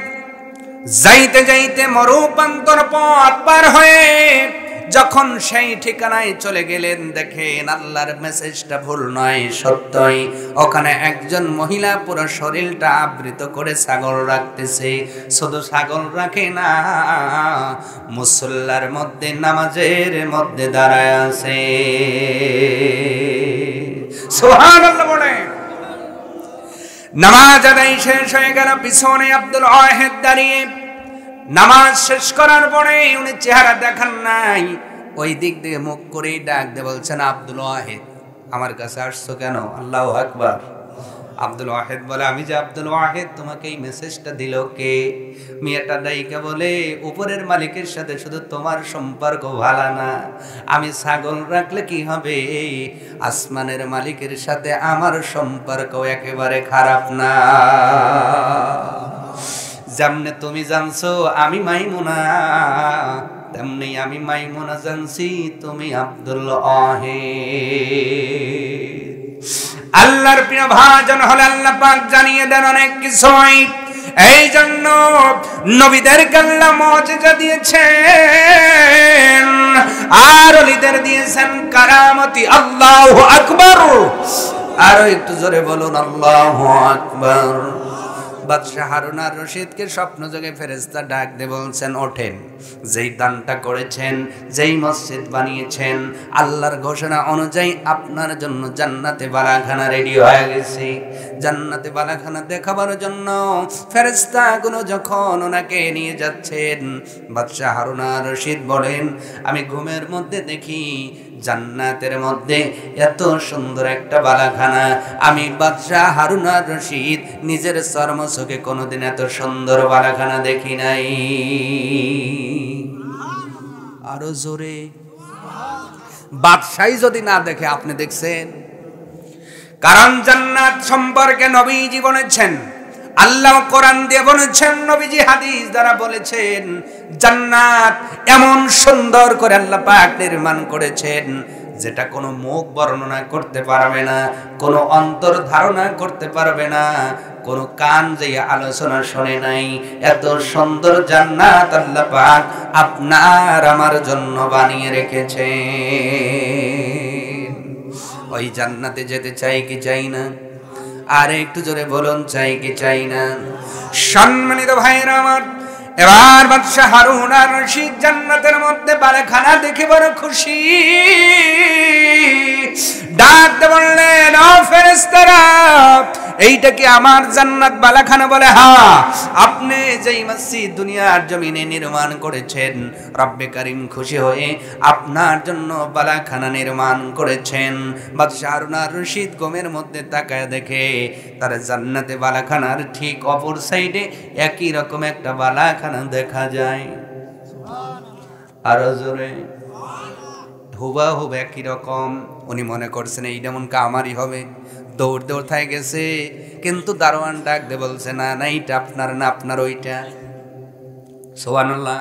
যাইতে যাইতে মরুপ্রান্তর পথ পার হয়ে যখন সেই ঠিকানায় চলে গেলেন, দেখেন আল্লাহর মেসেজটা ভুল নয়, সত্যই ওখানে একজন মহিলা পুরো শরীরটা আবৃত করে ছাগল রাখতেছে। শুধু ছাগল রাখে না, মুসল্লার মধ্যে নামাজের মধ্যে দাঁড়ায় আছে। সুবহানাল্লাহ বলে। নামাজ আদায় শেষ হয়ে গেল, পিছনে আব্দুল ওয়াহিদ দাঁড়িয়ে। নামাজ শেষ করার পরে উনি চেহারা দেখান নাই, ওই দিক দিয়ে মুখ করেই ডাক দিয়ে বলছেন, আব্দুল ওয়াহিদ আমার কাছে আসছো কেন? আল্লাহু আকবার। আব্দুল ওয়াহিদ বলে, আমি যে আব্দুল ওয়াহিদ, তোমাকে এই মেসেজটা দিল কে? মেয়েটা দায়িকা বলে, উপরের মালিকের সাথে শুধু তোমার সম্পর্ক ভালো না, আমি ছাগল রাখলে কি হবে, আসমানের মালিকের সাথে আমার সম্পর্ক একেবারে খারাপ না। যেমনে তুমি জানছো আমি মাইমুনা, তেমনি আমি মাইমুনা জানছি তুমি আব্দুল ওয়াহিদ। আল্লাহর প্রিয় ভাজন হলে আল্লাহ পাক জানিয়ে দেন অনেক কিছুই। এই জন্য নবীদেরকে আল্লাহ মুজিজা দিয়েছেন, আর ওলিদের দিয়েছেন কারামতি। আল্লাহু আকবার। আরো একটু জোরে বলুন আল্লাহু আকবার। বাদশাহ হারুন আর রশিদকে স্বপ্ন যোগে ফেরেশতা ডাক দিয়ে বলছেন, ওঠেন, যেই দানটা করেছেন, যেই মসজিদ বানিয়েছেন, আল্লাহর ঘোষণা অনুযায়ী আপনার জন্য জান্নাতে বালাখানা রেডি হয়ে গেছে। জান্নাতে বালাখানা দেখাবার জন্য ফেরেশতাগুলো যখন ওনাকে নিয়ে যাচ্ছেন, বাদশাহ হারুন আর রশিদ বলেন, আমি ঘুমের মধ্যে দেখি জান্নাতের মধ্যে এত সুন্দর একটা বালাখানা আমি বাদশাহ হারুন আর রশিদ নিজের চর্মচোখে কোনোদিন এত সুন্দর বালাখানা দেখি নাই। আরো জোরে। বাদশাহী যদি না দেখে আপনি দেখছেন? কারণ জান্নাত সম্পর্কে নবীজি বলেছেন, আল্লাহ কোরআন দিয়ে বলেছেন, নবীজি হাদিস দ্বারা বলেছেন, জান্নাত এমন সুন্দর করে আল্লাহ পাক নির্মাণ করেছেন যেটা কোনো মুখ বর্ণনা করতে পারবে না, কোনো অন্তর ধারণা করতে পারবে না, কোনো কান যে আলোচনা শোনে নাই। এত সুন্দর জান্নাত আল্লাহ পাক আপনার আমার জন্য বানিয়ে রেখেছেন। ওই জান্নাতে যেতে চাই কি চাই না? আর একটু জোরে বলুন, চাই কি চাই না? সম্মানিত ভাইরা আমার, এবার বাদশাহ হারুন আর রশিদ জান্নাতের মধ্যে বালাখানা দেখে বড় খুশি। ডাক দিয়ে বললেন, ও ফেরেশতারা, এইটা কি আমার জান্নাত বালাখানা? বলে, হ্যাঁ, আপনি যেই মসজিদ দুনিয়ার জমিনে নির্মাণ করেছেন, রব্বে কারীম খুশি হয়ে আপনার জন্য বালাখানা নির্মাণ করেছেন। বাদশাহ হারুন আর রশিদ ঘুমের মধ্যে তাকায় দেখে তার জান্নাতে বালাখানার ঠিক অপর সাইডে একই রকম একটা বালাখানা দেখা যায়। আরো জোরে। হুবাহুব একই রকম। উনি মনে করছেন এই যেমন আমারই হবে, দৌড় দৌড় থাই গেছে, কিন্তু দারোয়ান ডাক দিয়ে বলছে, না না, এইটা আপনার না, আপনার ওইটা। সুবহানাল্লাহ।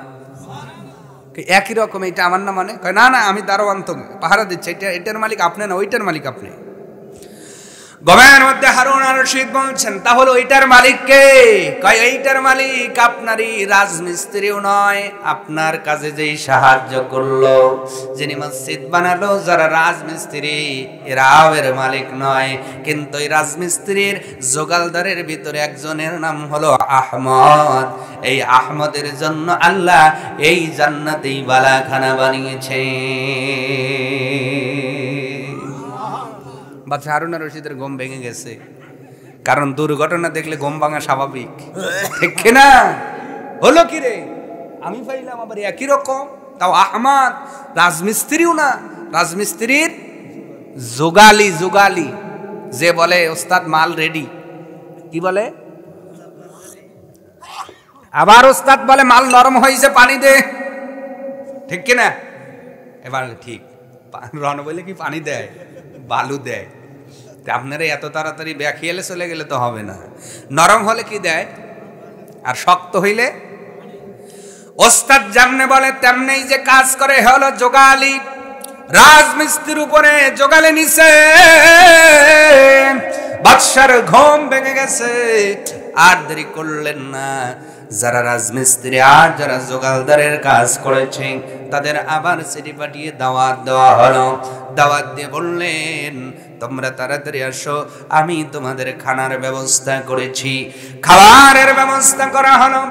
একই রকম, এইটা আমার না, মানে কয় না না, আমি দারোয়ান, তো পাহারা দিচ্ছে, এটার মালিক আপনি না, ওইটার মালিক আপনি। গমের মধ্যে হারুন আর রশিদ বলছেন, তাহলে ওইটার মালিক কে? কয় এইটার মালিক আপনারই রাজমিস্ত্রিও নয়, আপনার কাজে যেই সাহায্য করলো, যিনি মসজিদ বানালো, যারা রাজমিস্ত্রি, এরাও এর মালিক নয়। কিন্তু এই রাজমিস্ত্রির জোগালদারের ভিতরে একজনের নাম হলো আহমদ। এই আহমদের জন্য আল্লাহ এই জান্নাতেই বালাখানা বানিয়েছে। বাদশাহ হারুন আর রশিদের ঘুম ভেঙে গেছে, কারণ দুর্ঘটনা দেখলে ঘুম ভাঙা স্বাভাবিক, ঠিক না? হলো কি রে, আমি পাইলাম আবার একই রকম, তাও আহমদ রাজমিস্ত্রিও না, রাজমিস্ত্রির জোগালি। জোগালি যে বলে ওস্তাদ মাল রেডি, কি বলে? আবার ওস্তাদ বলে মাল নরম হয়েছে, পানি দে, ঠিক কিনা? এবার ঠিক রণ বলে কি পানি দেয়, বালু দেয়। আপনারা এত তাড়াতাড়ি ব্যাখিয়ালে চলে গেলে তো হবে না। নরম হলে কি দেয়, আর শক্ত হইলে ওস্তাদ যেমনে বলে তেমনি যে কাজ করে। হলো জোগালি, রাজমিস্ত্রির উপরে জোগালি নিছে। বাদশার ঘুম ভেঙে গেছে, আর দেরি করলেন না, যারা রাজমিস্ত্রি আর যারা জোগালদারের কাজ করেছে তাদের আবার চিঠি পাঠিয়ে দাওয়াত দেওয়া হলো। দাওয়াত দিয়ে বললেন, তোমরা তাড়াতাড়ি আসো, আমি তোমাদের খানার ব্যবস্থা করেছি। খাবারের ব্যবস্থা করা হলো,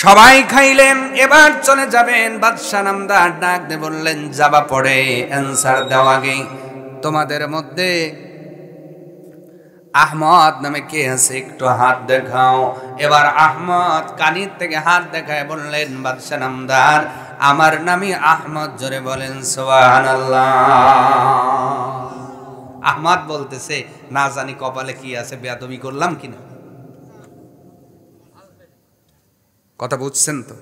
সবাই খাইলেন। এবার চলে যাবেন। বাদশা নামদার ডাক দিয়ে বললেন, যাবা পড়ে অ্যান্সার দেওয়া আগে তোমাদের মধ্যে আহমদ নামে কে আছে একটু হাত দেখাও। এবার আহমদ কানির থেকে হাত দেখায় বললেন, বাদশা নামদার আমার নামই আহমদ। জোরে বলেন সুবহানাল্লাহ। আহমদ বলতেছে, না জানি কপালে কি আছে, বেয়াদবি করলাম কিনা। কথা বুঝছেন তো?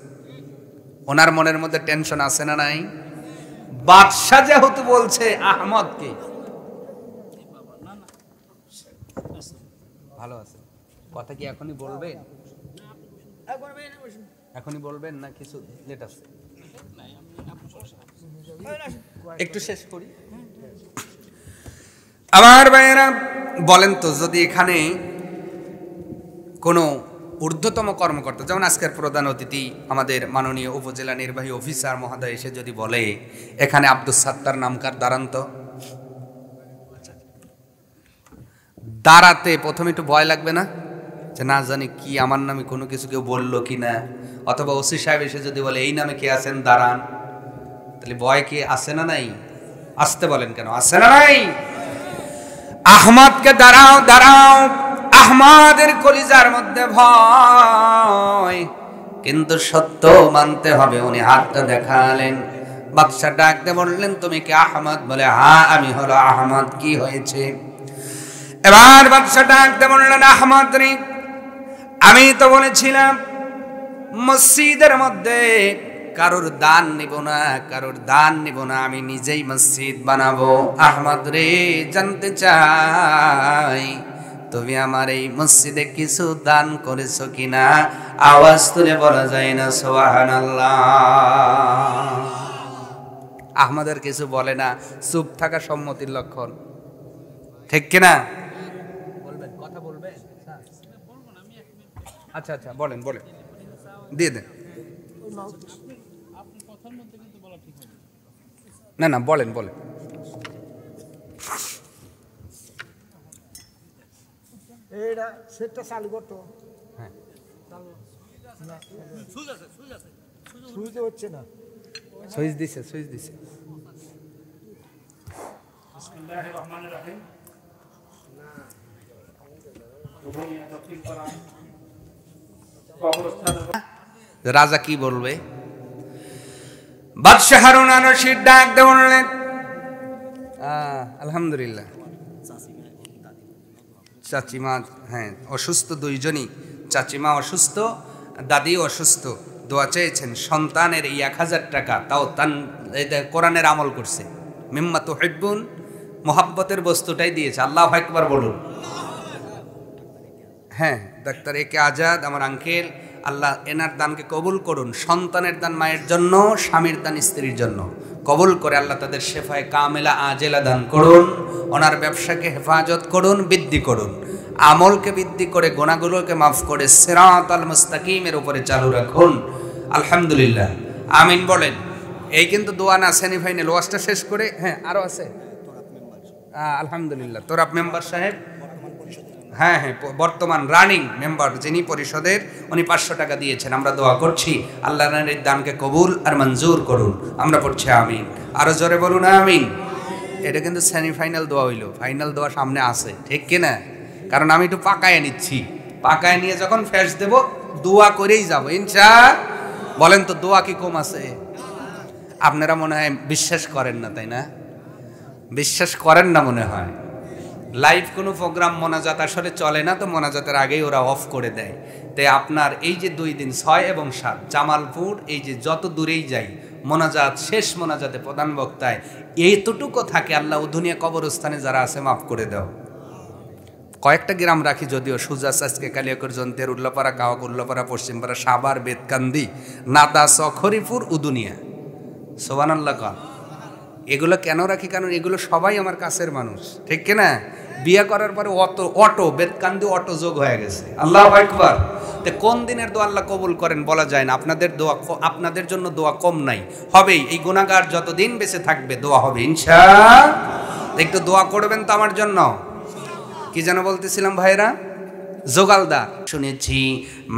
ওনার মনের মধ্যে টেনশন আছে না নাই? বাদশা যেহেতু বলছে আহমদকে, ভালো আছে। কথা কি এখনই বলবেন? এখনই বলবেন না কিছু লেট আছে? একটু শেষ করি। আমার ভাইয়েরা বলেন তো, যদি এখানে কোনো ঊর্ধ্বতম কর্মকর্তা, যেমন আজকের প্রধান অতিথি আমাদের মাননীয় উপজেলা নির্বাহী অফিসার মহোদয় এসে যদি বলে এখানে আব্দুস সাত্তার নামকার দাঁড়ান, তো দাঁড়াতে প্রথমে একটু ভয় লাগবে না? যে না জানি কি আমার নামে কোনো কিছু কেউ বললো কি না। অথবা ওসি সাহেব এসে যদি বলে এই নামে কে আছেন দাঁড়ান, তাহলে ভয় কি আছে না নাই? আসতে বলেন কেন, আছে না নাই? আহমদকে দাঁড়াও দাঁড়াও, আহমদের কলিজার মধ্যে ভয়, কিন্তু সত্য মানতে হবে। উনি হাতটা দেখালেন। বাদশা ডাকতে বললেন, তুমি কি আহমদ? বলে হ্যাঁ আমি হলো আহমদ। কি হয়েছে? এবার বাদশা ডাকতে বললেন, আহমদ রে, আমি তো বলেছিলাম মসজিদের মধ্যে কারোর দান নিব না, কারোর দান নিব না, আমি নিজেই মসজিদ বানাবো। আহমদ রে, জানতে চাই তুমি আমার এই মসজিদে কিছু দান করেছো কিনা? আওয়াজ তুলে বলা যায় না সুবহানাল্লাহ। আহমদের কিছু বলে না, চুপ থাকা সম্মতির লক্ষণ, ঠিক কিনা? বলবেন, কথা বলবেন? আচ্ছা আচ্ছা, বলেন বলেন, দিয়ে দেন। না না, বলেন বলেন। এইটা সেটটা চালু করতো। হ্যাঁ, সুইচ হচ্ছে না। সুইচ দিছে, সুইচ দিছে। বিসমিল্লাহির রহমানির রহিম। রাজা কি বলবে? বাদশা হারুন আর রশিদ ডাক দিয়ে বললেন, আলহামদুলিল্লাহ। চাচিমা, হ্যাঁ অসুস্থ, দুইজনই, চাচিমা অসুস্থ, দাদি অসুস্থ। দোয়া চেয়েছেন সন্তানের এই 1000 টাকা, তাও তান কোরআনের আমল করছে। মিম্মা তুহিব্বুন, মোহাব্বতের বস্তুটাই দিয়েছে। আল্লাহু আকবার বলুন। হ্যাঁ, ডাক্তার একে আজাদ আমার আঙ্কেল, আল্লাহ এনার দানকে কবুল করুন। সন্তানের দান মায়ের জন্য, স্বামীর দান স্ত্রীর জন্য কবুল করে আল্লাহ তাদের শেফায়ে কামেলা আজেলা দান করুন। ওনার ব্যবসাকে হেফাজত করুন, বৃদ্ধি করুন, আমলকে বৃদ্ধি করে গুনাহগুলোকে মাফ করে সিরাতাল মুস্তাকিমের উপরে চালু রাখুন। আলহামদুলিল্লাহ, আমিন বলেন। এই কিন্তু দোয়া না, সেমিফাইনাল ওয়াজটা শেষ করে। হ্যাঁ, আরো আছে। আলহামদুলিল্লাহ, তোরাব মেম্বার সাহেব, হ্যাঁ হ্যাঁ বর্তমান রানিং মেম্বার যিনি পরিষদের, উনি 500 টাকা দিয়েছেন। আমরা দোয়া করছি আল্লাহ এই দানকে কবুল আর মঞ্জুর করুন। আমরা পড়ছি আমিন। আরো জোরে বলুন আমিন। এটা কিন্তু সেমিফাইনাল দোয়া হইলো, ফাইনাল দোয়া সামনে আছে, ঠিক কিনা? কারণ আমি একটু পাকায় নিচ্ছি, পাকায় নিয়ে যখন ফেস দেব দোয়া করেই যাবো ইনশা। বলেন তো দোয়া কি কম আছে? আপনারা মনে হয় বিশ্বাস করেন না, তাই না? বিশ্বাস করেন না মনে হয়। লাইভ কোনো প্রোগ্রাম মোনাজাত আসলে চলে না, তো মোনাজাতের আগেই ওরা অফ করে দেয়। তাই আপনার এই যে 2 দিন 6 এবং 7 জামালপুর, এই যে যত দূরেই যাই মোনাজাত, শেষ মোনাজাতে প্রধান বক্তায় এইটুকু থাকে, আল্লাহ দুনিয়া কবরস্থানে যারা আছে মাফ করে দাও। কয়েকটা গ্রাম রাখি যদিও, সুজাস, আজকে কালিয়াকর, জন্তের, উল্লাপাড়া, কাওয়াক, উল্লাপাড়া, পশ্চিমপাড়া, সাভার, বেতকান্দি, নাদা, সখরিপুর, উদুনিয়া। সুবহানাল্লাহ কর। এগুলো কেন রাখি? কারণ এগুলো সবাই আমার কাছের মানুষ, ঠিক কিনা? বিয়ে করার পরে অটো বেতকান্দি অটো যোগ হয়ে গেছে। আল্লাহু আকবার। তো কোন দিনের দোয়া আল্লাহ কবুল করেন বলা যায় না। আপনাদের জন্য দোয়া কম নাই, হবেই। এই গুনাহগার যতদিন বেঁচে থাকবে দোয়া হবে ইনশাআল্লাহ। একটু দোয়া করবেন তো আমার জন্য। কি যেন বলতেছিলাম ভাইরা? জোগালদার শুনেছি,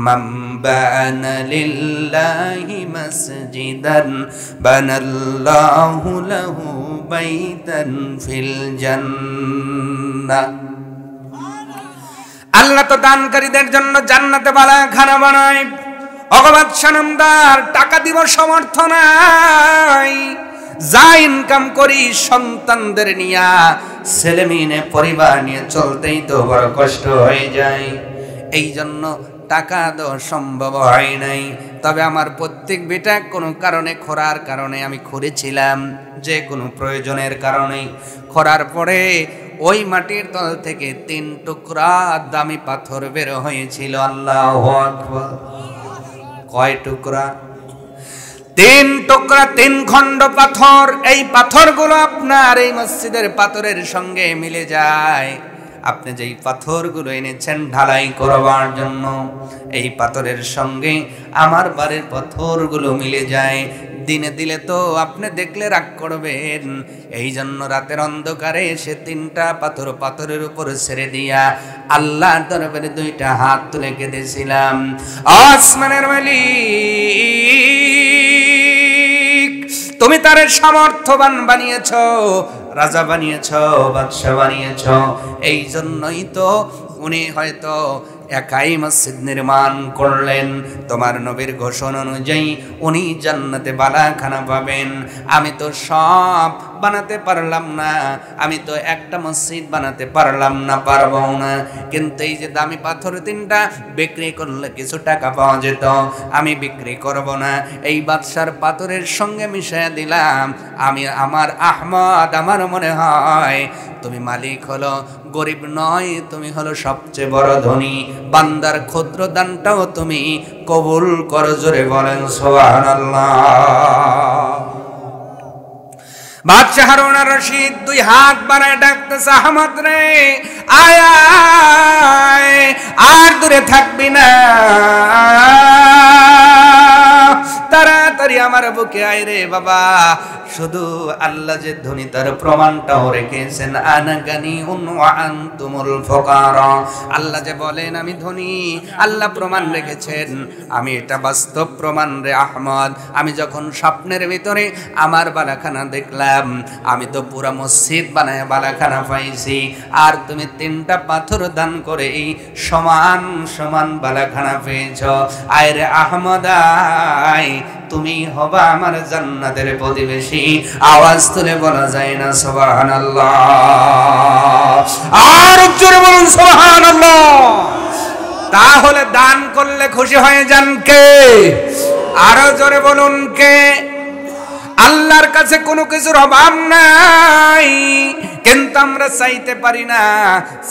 মান বানা লিল্লাহি মাসজিদান বানাল্লাহু লাহু বাইতান ফিল জান্নাহ। আল্লাহ তো দানকারীদের জন্য জান্নাতে বালাখানা বানায়। অগবাদ সানামদার টাকা দিব সমর্থ নাই, যা ইনকাম করি সন্তানদের নিয়া, ছেলে মেয়ে পরিবার নিয়ে চলতেই তো বড় কষ্ট হয়ে যায়। এই জন্য টাকা দেওয়া সম্ভব হয় নাই। তবে আমার প্রত্যেক বেটা কোনো কারণে, খরার কারণে আমি খুঁড়েছিলাম, যে কোনো প্রয়োজনের কারণে। খরার পরে ওই মাটির তল থেকে 3 টুকরা দামি পাথর বের হয়েছিল। আল্লাহু আকবার। কয় টুকরা? 3 টুকরা, 3 খণ্ড পাথর। এই পাথরগুলো আপনার এই মসজিদের পাথরের সঙ্গে মিলে যায়। আপনি যেই পাথরগুলো এনেছেন ঢালাই করবার জন্য, এই পাথরের সঙ্গে আমার বাড়ির পাথরগুলো মিলে যায়। দিনে দিলে তো আপনি দেখলে রাগ করবেন। এই জন্য রাতের অন্ধকারে সে 3টা পাথর পাথরের উপর ছেড়ে দিয়া আল্লাহর দরবারে 2টা হাত তুলে কেঁদেছিলাম, আসমানের মালিক তুমি তারে সামর্থ্যবান বানিয়েছ, রাজা বানিয়েছ, বাদশা বানিয়েছ। এই জন্যই তো উনি হয়তো একাই মসজিদ নির্মাণ করলেন। তোমার নবীর ঘোষণা অনুযায়ী উনি জান্নাতে বালাখানা পাবেন। আমি তো সব বানাতে পারলাম না, আমি তো একটা মসজিদ বানাতে পারলাম না, পারবো না। কিন্তু এই যে দামি পাথর 3টা বিক্রি করলে কিছু টাকা পাওয়া যেত, আমি বিক্রি করব না। এই বাদশার পাথরের সঙ্গে মিশিয়ে দিলাম। আমি আমার আহমদ, আমার মনে হয় তুমি মালিক হলো, গরিব নয়, তুমি হলো সবচেয়ে বড় ধনী। বান্দার ক্ষুদ্র দানটাও তুমি কবুল করো। জোরে বলেন সুবহানাল্লাহ। বাদশা হারুন আর রশিদ 2 হাত বাড়ায় ডাকতেছে, আহমদ রে আয় আয়, আর দূরে থাকবি না, তাড়াতাড়ি আমার বুকে আয় রে বাবা। শুধু আল্লাহ যে ধনী তার প্রমাণটাও রেখেছেন, আনা গানিউন ওয়া আনতুমুল ফুকারা। আল্লাহ যে বলেন আমি ধনী, আল্লাহ প্রমাণ রেখেছেন। আমি এটা বাস্তব প্রমাণ রে আহমদ। আমি যখন স্বপ্নের ভিতরে আমার বালাখানা দেখলাম, আমি তো পুরা মসজিদ বানায় বালাখানা পাইছি, আর তুমি 3টা পাথর দান করে এই সমান সমান বালাখানা পেয়েছ। আয় রে আহমদ আয়, তুমি হবা আমার জান্নাতের প্রতিবেশী। আওয়াজ তুলে বলা যায় না সুবহানাল্লাহ? আর জোরে বলুন সুবহানাল্লাহ। তাহলে দান করলে খুশি হয়ে যান কে? আরো জোরে বলুন কে? আল্লাহর কাছে কোনো কিছুর অভাব নাই, কিন্তু আমরা চাইতে পারি না।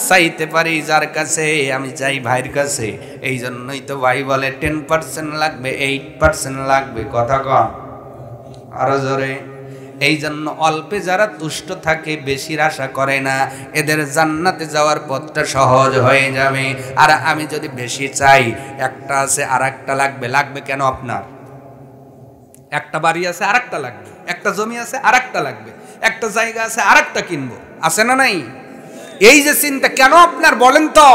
চাইতে পারি যার কাছে, আমি চাই ভাইয়ের কাছে। এই জন্যই তো ভাই বলে 10% লাগবে, 8% লাগবে। কথা কম, আরো জোরে। এই জন্য অল্পে যারা তুষ্ট থাকে, বেশির আশা করে না, এদের জান্নাতে যাওয়ার পথটা সহজ হয়ে যাবে। আর আমি যদি বেশি চাই, একটা আছে আর একটা লাগবে। লাগবে কেন? আপনার একটা বাড়ি আছে আর একটা লাগবে, একটা জমি আছে আর একটা লাগবে, একটা জায়গা আছে আর একটা কিনবো, আছে না নাই? এই যে চিন্তা কেন আপনার বলেন তো?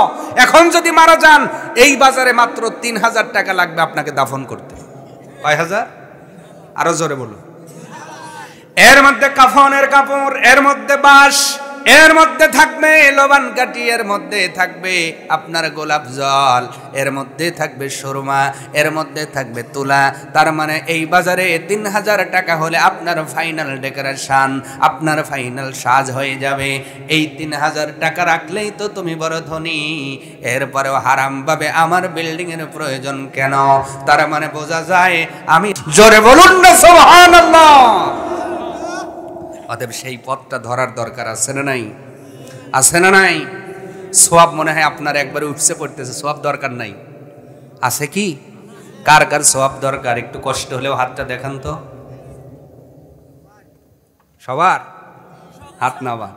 এখন যদি মারা যান, এই বাজারে মাত্র 3000 টাকা লাগবে আপনাকে দাফন করতে। কয় হাজার? আরো জোরে বলুন। এর মধ্যে কাফনের কাপড়, এর মধ্যে বাঁশ, এর মধ্যে থাকবে লোবান কাঠি, এর মধ্যে থাকবে আপনার গোলাপ জল, এর মধ্যে থাকবে সুরমা, এর মধ্যে থাকবে তুলা। তার মানে এই বাজারে 3000 টাকা হলে আপনার ফাইনাল ডেকোরেশন, আপনার ফাইনাল সাজ হয়ে যাবে। এই 3000 টাকা রাখলেই তো তুমি বড় ধনী। এরপরেও হারাম ভাবে আমার বিল্ডিং এর প্রয়োজন কেন? তার মানে বোঝা যায় আমি, জোরে বলুন না সুবহানাল্লাহ। অতএব সেই পথটা ধরার দরকার আছে না নাই? আছে না নাই? সওয়াব মনে হয় আপনার একবারে উপসে পড়তেছে, সওয়াব দরকার নাই। আছে কি? কার কার সওয়াব দরকার? একটু কষ্ট হলেও হাতটা দেখান তো। সবার হাত নামান।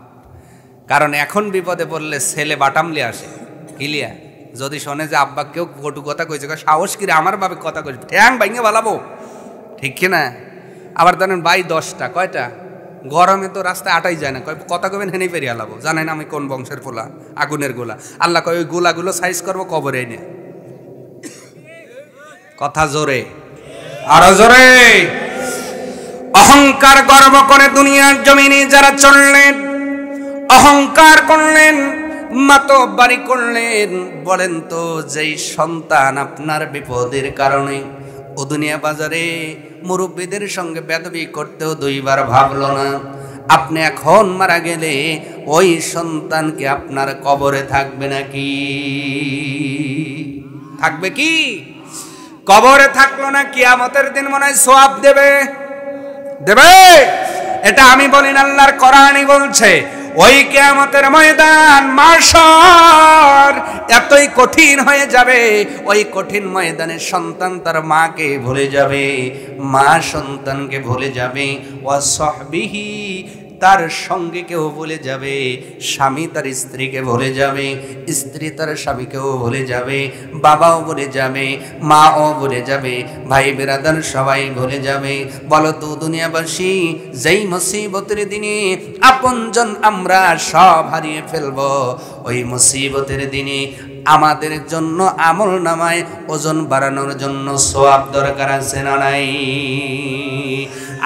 কারণ এখন বিপদে পড়লে ছেলে বাটামলে আসে, কিলিয়া যদি শোনে যে আব্বা কেউ কটু কথা কইছে, সাহস কিরে আমার বাবা কথা কইছে, ঠ্যাং ভাঙে বালাবো, ঠিক কিনা? আবার জানেন ভাই 10টা কয়টা, গরমে তো রাস্তায় আটাই যায় না, কথা কবেন হেনেই পেরিয়ে আলাবো। জানেন আমি কোন বংশের পোলা, আগুনের গোলা। আল্লাহ কয় ওই গোলাগুলো সাইজ করবো কবরে এনে। কথা জোরে, আরো জোরে। অহংকার গর্ব করে দুনিয়ার জমিনে যারা চললেন, অহংকার করলেন, মাতব্বারি করলেন, বলেন তো যেই সন্তান আপনার বিপদের কারণে ও দুনিয়া বাজারে মুরব্বীদের সঙ্গে বেদবি করতেও 2বার ভাবলো না, আপনি এখন মারা গেলে ওই সন্তানকে আপনার কবরে থাকবে নাকি? থাকবে কি? কবরে থাকলো না, কিয়ামতের দিন মনে হয় সওয়াব দেবে, দেবে? এটা আমি বলি না, আল্লাহর কোরআনই বলছে। ওই কিয়ামতের ময়দান মাশর এতই কঠিন হয়ে যাবে, ওই কঠিন ময়দানে সন্তান তার মাকে ভুলে যাবে, মা সন্তানকে ভুলে যাবে, ওয়া সাহবিহি তার সঙ্গে কেউ ভুলে যাবে, স্বামী তার স্ত্রীকে ভুলে যাবে, স্ত্রী তার স্বামীকেও ভুলে যাবে, বাবাও ভুলে যাবে, মাও ভুলে যাবে, ভাই বেরাদার সবাই ভুলে যাবে। বলো তো দুনিয়াবাসী, যেই মুসিবতের দিনে আপনজন আমরা সব হারিয়ে ফেলবো, ওই মুসিবতের দিনে আমাদের জন্য আমল নামায় ওজন বাড়ানোর জন্য সওয়াব দরকার আছে না নাই?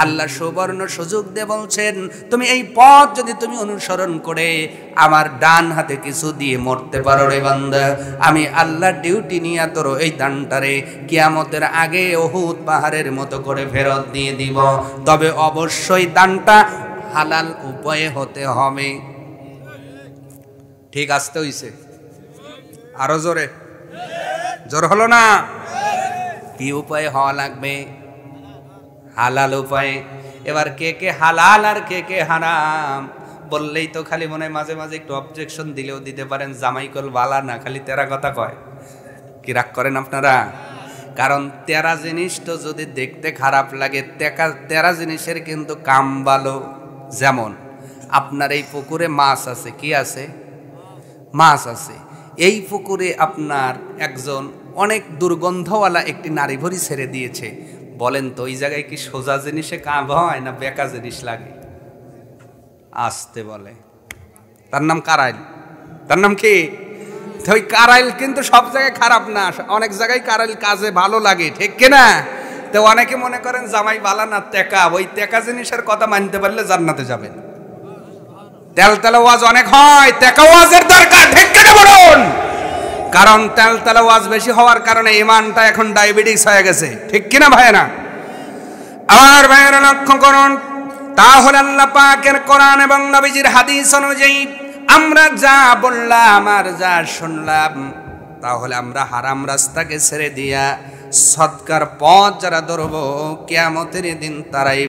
আল্লাহ সুবর্ণ সুযোগ দিয়ে বলছেন, তুমি এই পথ যদি তুমি অনুসরণ করে আমার ডান হাতে কিছু দিয়ে মরতে পারো রে বান্দা, আমি আল্লাহ ডিউটি নিয়ে তোর এই দানটারে কিয়ামতের আগে উহুদ পাহাড়ের মতো করে ফেরত দিয়ে দিব। তবে অবশ্যই দানটা হালাল উপায়ে হতে হবে। ঠিক আসতে হইছে? আরো জোরে, জোর হলো না? কি উপায়ে হওয়া লাগবে? হালাল উপায়ে। এবার কে কে হালাল আর কে কে হারাম বললেই তো খালি মনে হয় মাঝে মাঝে একটু অবজেকশন দিলেও দিতে পারেন, জামাইকল বালা না, খালি তেরা কথা কয়। কি রাগ করেন আপনারা? কারণ তেরা জিনিস তো যদি দেখতে খারাপ লাগে, তেরা জিনিসের কিন্তু কাম ভালো। যেমন আপনার এই পুকুরে মাছ আছে, কি আছে? মাছ আছে। এই পুকুরে আপনার একজন অনেক দুর্গন্ধওয়ালা একটি নারী ভরি ছেড়ে দিয়েছে। বলেন তো ওই জায়গায় কি সোজা জিনিসে কাম হয় না বেকা জিনিস লাগে? আসতে বলে। তার নাম কারাইল। তার নাম কি? ওই কারাইল কিন্তু সব জায়গায় খারাপ না, অনেক জায়গায় কারাইল কাজে ভালো লাগে, ঠিক কিনা? তো অনেকে মনে করেন জামাই বালা না টেকা, ওই টেকা জিনিসের কথা মানতে পারলে জান্নাতে যাবেন। তেলতেলা ওয়াজ অনেক হয়, টেকা ওয়াজের দরকার, ঠিক কিনা বলুন? কারণ তেলতেলা ওয়াজ বেশি হওয়ার কারণে ইমানটা এখন ডায়াবেটিস হয়ে গেছে, ঠিক কিনা ভাইয়েরা? আমার ভাইয়েরা লক্ষ্য করুন, তাহলে আল্লাহ পাকের কোরআন এবং নবীজির হাদিস অনুযায়ী আমরা যা বললাম আর যা শুনলাম, তাহলে আমরা হারাম রাস্তাকে ছেড়ে দিয়া সদকার পথ যারা ধরবো, কিয়ামতের দিন তারাই